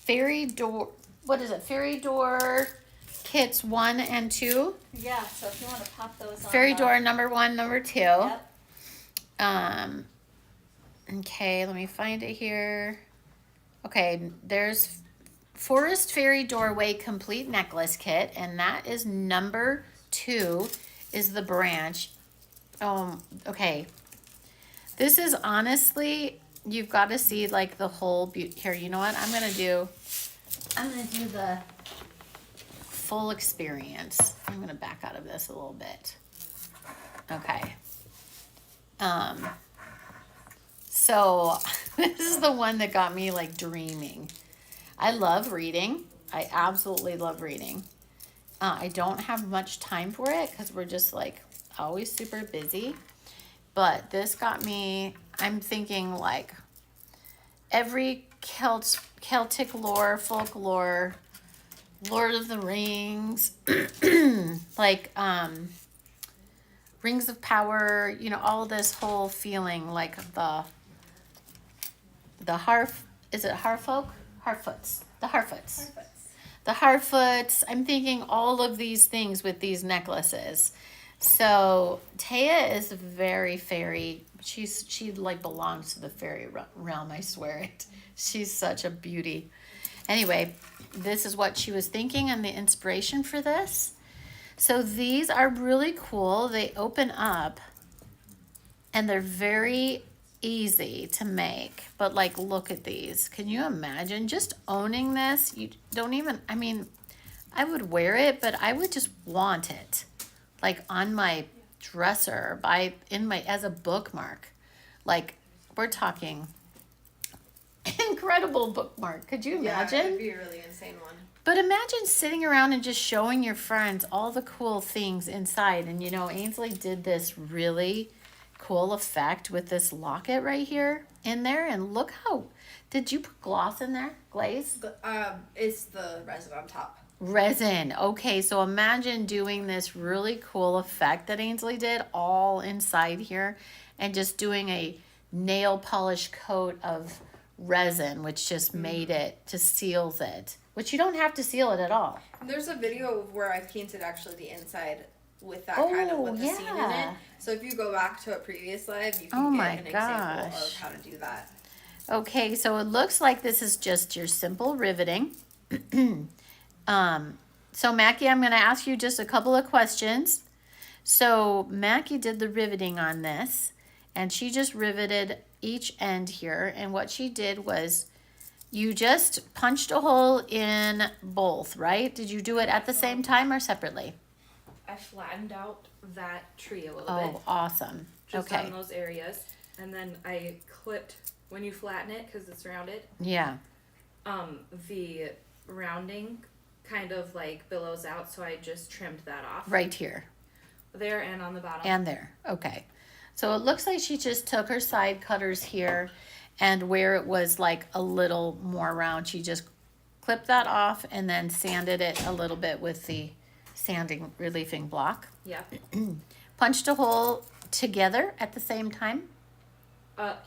fairy door, what is it? Fairy door kits 1 and 2. Yeah, so if you wanna pop those on. Fairy door number 1, number 2. Yep, Okay, let me find it here. Okay, there's Forest Fairy Doorway Complete Necklace Kit, and that is number 2, is the branch. Okay. This is honestly, you've got to see like the whole here, you know what? I'm gonna do the full experience. I'm gonna back out of this a little bit. Okay. So this is the one that got me like dreaming. I love reading. I absolutely love reading. I don't have much time for it because we're just like always super busy. But this got me, I'm thinking like every Celtic lore, folklore, Lord of the Rings, like Rings of Power, you know, all this whole feeling like the is it Harfoots? The Harfoots. The Harfoots. I'm thinking all of these things with these necklaces. So Taya is very fairy. She like belongs to the fairy realm. I swear it. She's such a beauty. Anyway, this is what she was thinking and the inspiration for this. So these are really cool. They open up and they're very easy to make. But like, look at these. Can you imagine just owning this? You don't even, I mean, I would wear it, but I would just want it. Like on my dresser, as a bookmark. Like, we're talking incredible bookmark. Could you imagine? Yeah, it'd be a really insane one. But imagine sitting around and just showing your friends all the cool things inside. And you know, Ainsley did this really cool effect with this locket right here in there. And look how, did you put gloss in there? Glaze? It's the resin on top. Resin. Okay, so imagine doing this really cool effect that Ainsley did all inside here and just doing a nail polish coat of resin, which just made it, just seals it. Which you don't have to seal it at all. There's a video of where I painted actually the inside with that kind of with the scene in it. So if you go back to a previous live, you can get an example of how to do that. Okay, so it looks like this is just your simple riveting. So Mackie, I'm going to ask you just a couple of questions. So Mackie did the riveting on this, and she just riveted each end here. And what she did was you just punched a hole in both, right? Did you do it at the same time or separately? I flattened out that tree a little bit. Oh, awesome. Just Okay. on those areas. And then I clipped, when you flatten it, because it's rounded, Yeah. the rounding kind of like billows out, so I just trimmed that off. Right here. There and on the bottom. And there. Okay. So it looks like she just took her side cutters here, and where it was like a little more round, she just clipped that off and then sanded it a little bit with the sanding relieving block. Yeah. Punched a hole together at the same time.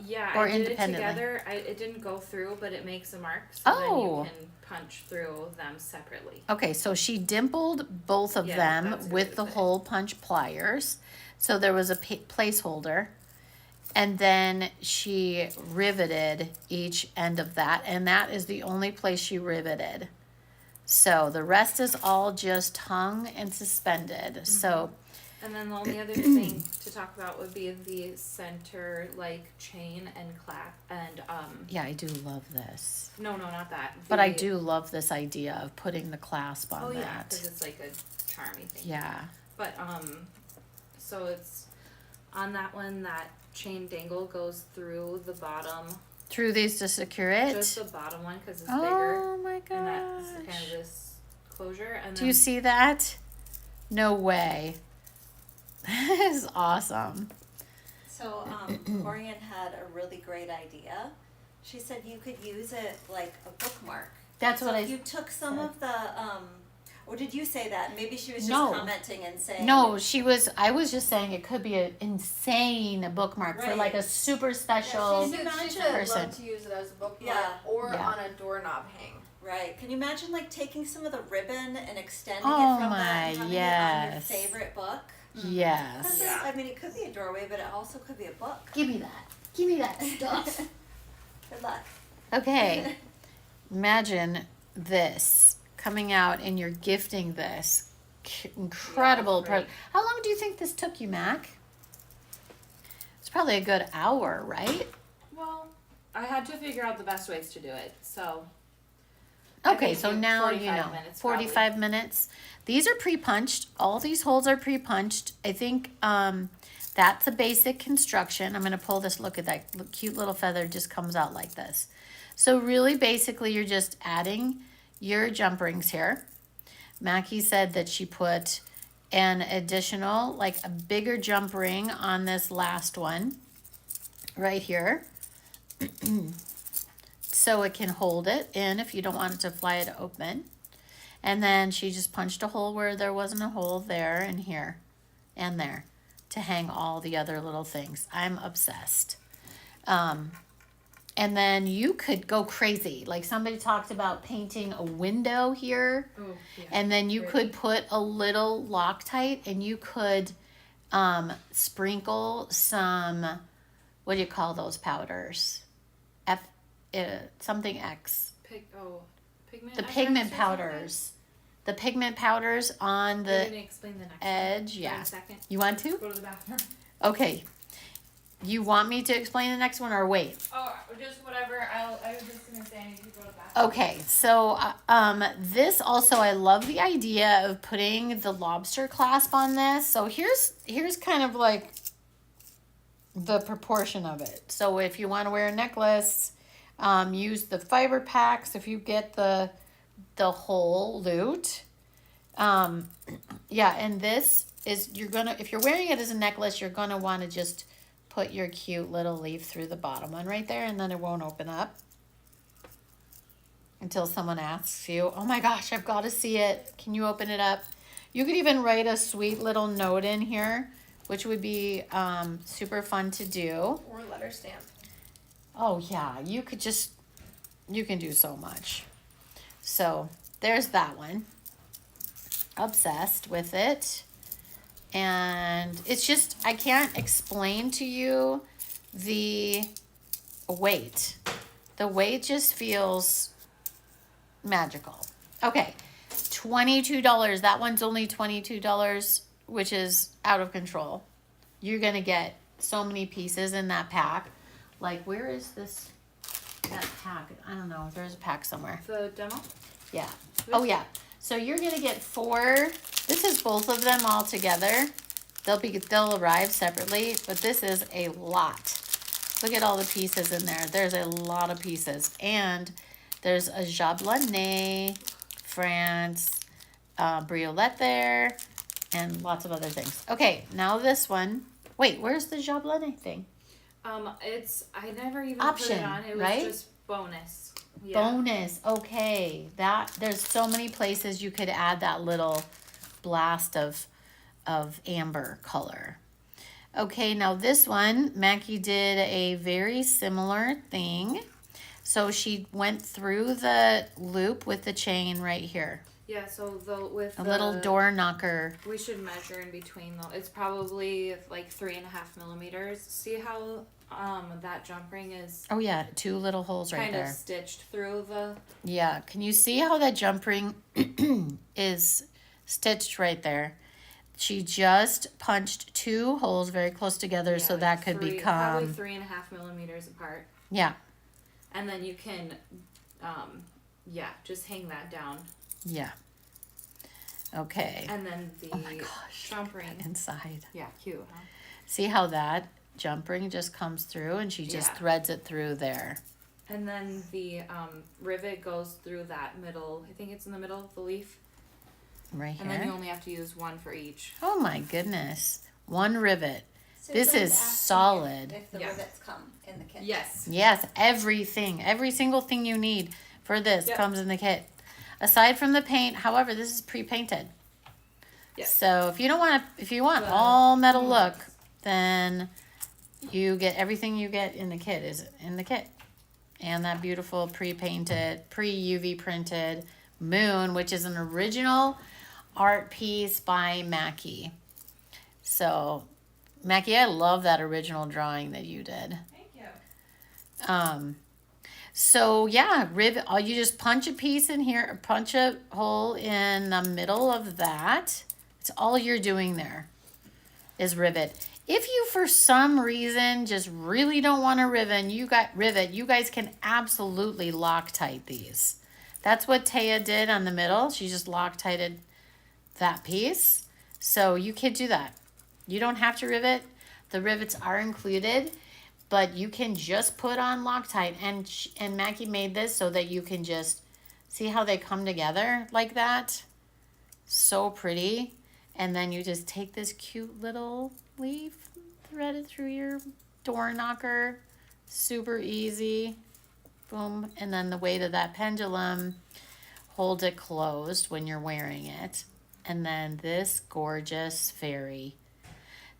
Yeah, Or I did it independently? together. It didn't go through, but it makes a mark, so Oh. then you can punch through them separately. Okay, so she dimpled both of Yeah, them that's with good, the but- hole punch pliers. So there was a placeholder. And then she riveted each end of that. And that is the only place she riveted. So the rest is all just hung and suspended. So, And then the only other thing to talk about would be the center like chain and clasp and yeah, I do love this. no, not that. But I The- do love this idea of putting the clasp on Oh yeah, that. because it's like a charmy thing. Yeah. But so it's on that one, that chain dangle goes through the bottom, Through these to secure it. just the bottom one because it's bigger, Oh my and that's gosh. kind of this closure. And Do then you see that? No way. That is awesome. so, Corian had a really great idea. She said you could use it like a bookmark. That's So what if you took some of the, or did you say that? Maybe she was just No. commenting and saying. No, I was just saying it could be an insane bookmark for like a Right. super special. Can you She imagine? said person. love to use it as a bookmark Yeah. or Yeah. on a doorknob hang. Right. Can you imagine like taking some of the ribbon and extending Oh it from my, that and having it on your yes. favorite book? Yes. I mean, it could be a doorway, but it also could be a book. Give me that. Give me that stuff. Good luck. Okay. Imagine this coming out and you're gifting this incredible Yeah, great. How long do you think this took you, Mac? It's probably a good hour, right? Well, I had to figure out the best ways to do it, so. I Okay, think so in now 45 minutes, 45 minutes. These are pre-punched. All these holes are pre-punched. I think that's a basic construction. I'm going to pull this. Look at that cute little feather just comes out like this. So really basically you're just adding your jump rings here. Mackie said that she put an additional, like a bigger jump ring on this last one right here. So it can hold it in if you don't want it to fly it open. And then she just punched a hole where there wasn't a hole there and here and there to hang all the other little things. I'm obsessed. And then you could go crazy. Like somebody talked about painting a window here. Oh, yeah. And then you could put a little Loctite and you could sprinkle some, what do you call those powders? Something X. Pigment. The extracts pigment or something? powders. The pigment powders on You're the gonna explain the next edge. one. Yeah. Wait a second. You want to? Go to the bathroom. Okay. You want me to explain the next one or wait? Oh, just whatever. I was just gonna say I need to go to the bathroom. Okay, so this also, I love the idea of putting the lobster clasp on this. So here's kind of like the proportion of it. So if you want to wear a necklace, use the fiber packs. If you get the whole loot, yeah. And this is if you're wearing it as a necklace, you're gonna want to just put your cute little leaf through the bottom one right there, and then it won't open up until someone asks you, oh my gosh, I've got to see it. Can you open it up? You could even write a sweet little note in here, which would be super fun to do. Or letter stamp. Oh yeah, you can do so much. So there's that one. Obsessed with it. And it's just, I can't explain to you the weight. The weight just feels magical. Okay, $22. That one's only $22, which is out of control. You're gonna get so many pieces in that pack. Like, where is that pack? I don't know. There's a pack somewhere. The demo? Yeah. Oh, yeah. So you're gonna get 4. This is both of them all together. They'll arrive separately, but this is a lot. Look at all the pieces in there. There's a lot of pieces, and there's a Jablonnet, France, Briolette there, and lots of other things. Okay, now this one. Wait, where's the Jablonnet thing? I never even Option, put it on. It was right? just bonus. Yeah. Bonus. Okay, there's so many places you could add that little blast of amber color. Okay, now this one, Mackie did a very similar thing. So she went through the loop with the chain right here. Yeah, so with A little door knocker. We should measure in between though. It's probably like 3.5 millimeters. See how that jump ring is Oh yeah, 2 little holes right kind there. of stitched through the. Yeah, can you see how that jump ring is stitched right there? She just punched 2 holes very close together, so like that could probably become 3.5 millimeters apart. Yeah. And then you can, just hang that down. Yeah. Okay. And then the Oh my gosh. jump ring. Inside. Yeah, cute, huh? See how that jump ring just comes through and she just Yeah. threads it through there. And then the rivet goes through that middle. I think it's in the middle of the leaf. Right And then you here. only have to use one for each. Oh my goodness. 1 rivet. This Susan's is asking solid. If the Yeah. rivets come in the kit. Yes. Yes, everything. Every single thing you need. for this Yep. comes in the kit. Aside from the paint, however, this is pre-painted. Yep. So if you don't want to, if you want But- all metal look, then you get everything you get in the kit is in the kit. And that beautiful pre-painted, pre-UV printed moon, which is an original art piece by Mackie. So, Mackie, I love that original drawing that you did. Thank you. So yeah, rivet. You just punch a piece in here, punch a hole in the middle of that. It's all you're doing there is rivet. If you, for some reason, just really don't want to rivet, you guys can absolutely Loctite these. That's what Taya did on the middle. She just Loctited that piece. So you can do that. You don't have to rivet. The rivets are included, but you can just put on Loctite. And Mackie made this so that you can just see how they come together like that. So pretty. And then you just take this cute little leaf, thread it through your door knocker. Super easy. Boom. And then the weight of that pendulum, hold it closed when you're wearing it. And then this gorgeous fairy.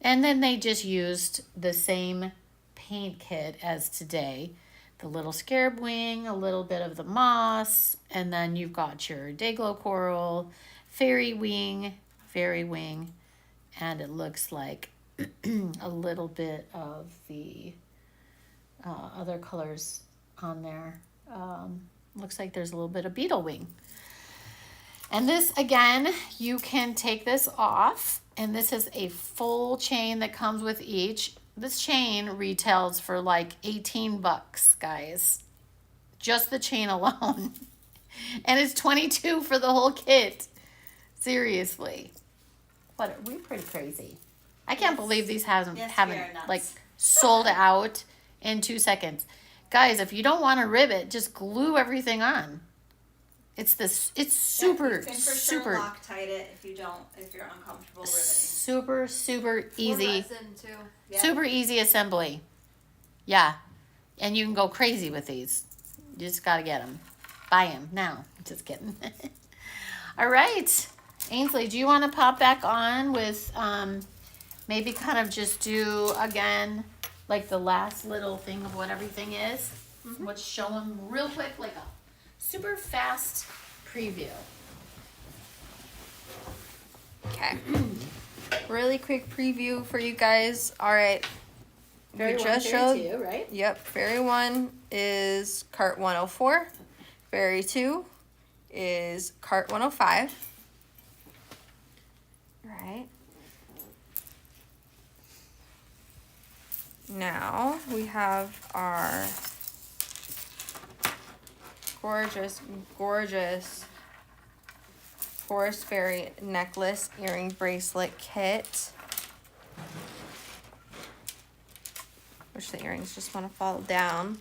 And then they just used the same paint kit as today. The little scarab wing, a little bit of the moss, and then you've got your Dayglow coral, fairy wing, and it looks like a little bit of the other colors on there. Looks like there's a little bit of beetle wing. And this, again, you can take this off, and this is a full chain that comes with each. This chain retails for like 18 bucks, guys. Just the chain alone. And it's 22 for the whole kit. Seriously. What, we're pretty crazy. I can't believe these haven't we are nuts. like sold out in 2 seconds. Guys, if you don't want to rivet, just glue everything on. It's super, You can for super, sure Loctite it if you're uncomfortable riveting. super easy. Resin too. Yeah. Super easy assembly. Yeah. And you can go crazy with these. You just got to get them. Buy them now. Just kidding. All right. Ainsley, do you want to pop back on with maybe kind of just do again like the last little thing of what everything is? Let's show them real quick like a super fast preview. Okay. Really quick preview for you guys. All right. Fairy We one, just fairy showed. two, right? Yep. Fairy 1 is cart 104. Fairy 2 is cart 105. Right. Now we have our gorgeous Forest Fairy necklace, earring, bracelet kit. Wish the earrings just want to fall down.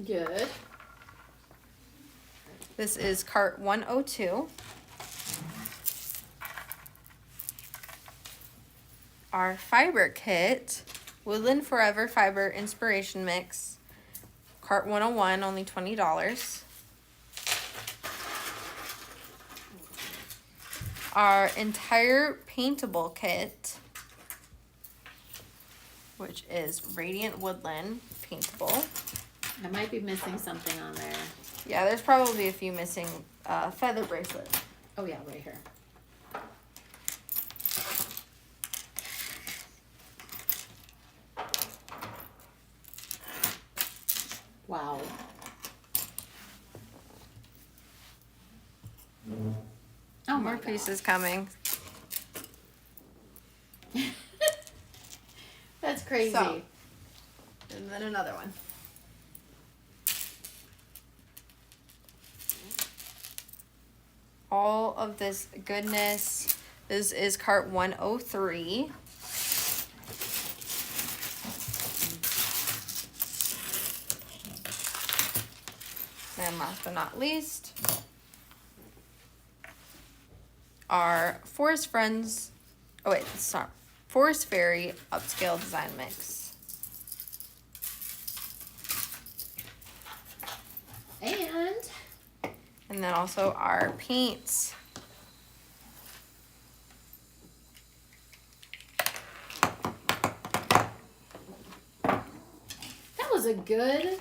Good. This is cart 102. Our fiber kit, Woodland Forever Fiber Inspiration Mix, cart 101, only $20. Our entire paintable kit, which is Radiant Woodland paintable. I might be missing something on there. Yeah, there's probably a few missing. Feather bracelet. Oh yeah, right here. Wow. Oh, More my pieces coming. That's crazy. So. And then another one. All of this goodness. This is cart 103. And last but not least, our Forest Friends, oh wait, sorry, Forest Fairy Upscale Design Mix. And then also our paints. That was a good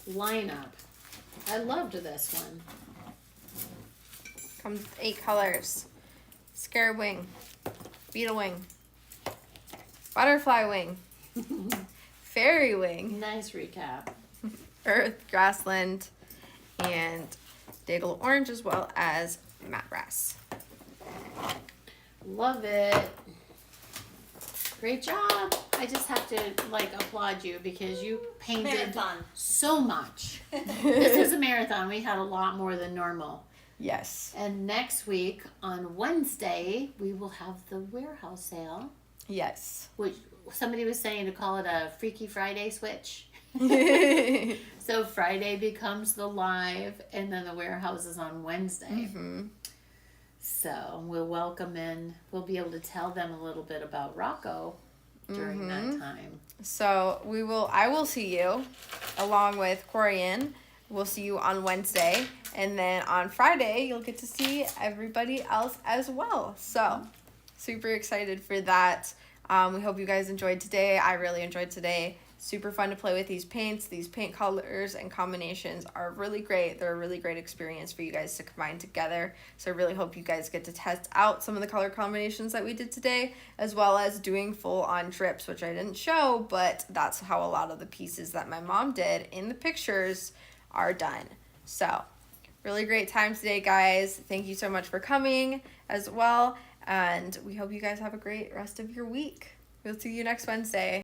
lineup. I loved this one. Comes with 8 colors. Scarab wing, beetle wing, butterfly wing, fairy wing, Nice recap. earth, grassland, and daggle orange, as well as matte brass. Love it. Great job. I just have to like applaud you because you painted Marathon. so much. This was a marathon. We had a lot more than normal. Yes. And next week on Wednesday, we will have the warehouse sale, Yes. which somebody was saying to call it a Freaky Friday switch. So Friday becomes the live, and then the warehouse is on Wednesday. So we'll welcome in. We'll be able to tell them a little bit about Rocco during that time. So I will see you along with Corian. We'll see you on Wednesday, and then on Friday you'll get to see everybody else as well. So super excited for that. We hope you guys enjoyed today. I really enjoyed today. Super fun to play with these paints. These paint colors and combinations are really great. They're a really great experience for you guys to combine together. So I really hope you guys get to test out some of the color combinations that we did today, as well as doing full on drips, which I didn't show, but that's how a lot of the pieces that my mom did in the pictures are done. So really great time today, guys. Thank you so much for coming as well. And we hope you guys have a great rest of your week. We'll see you next Wednesday.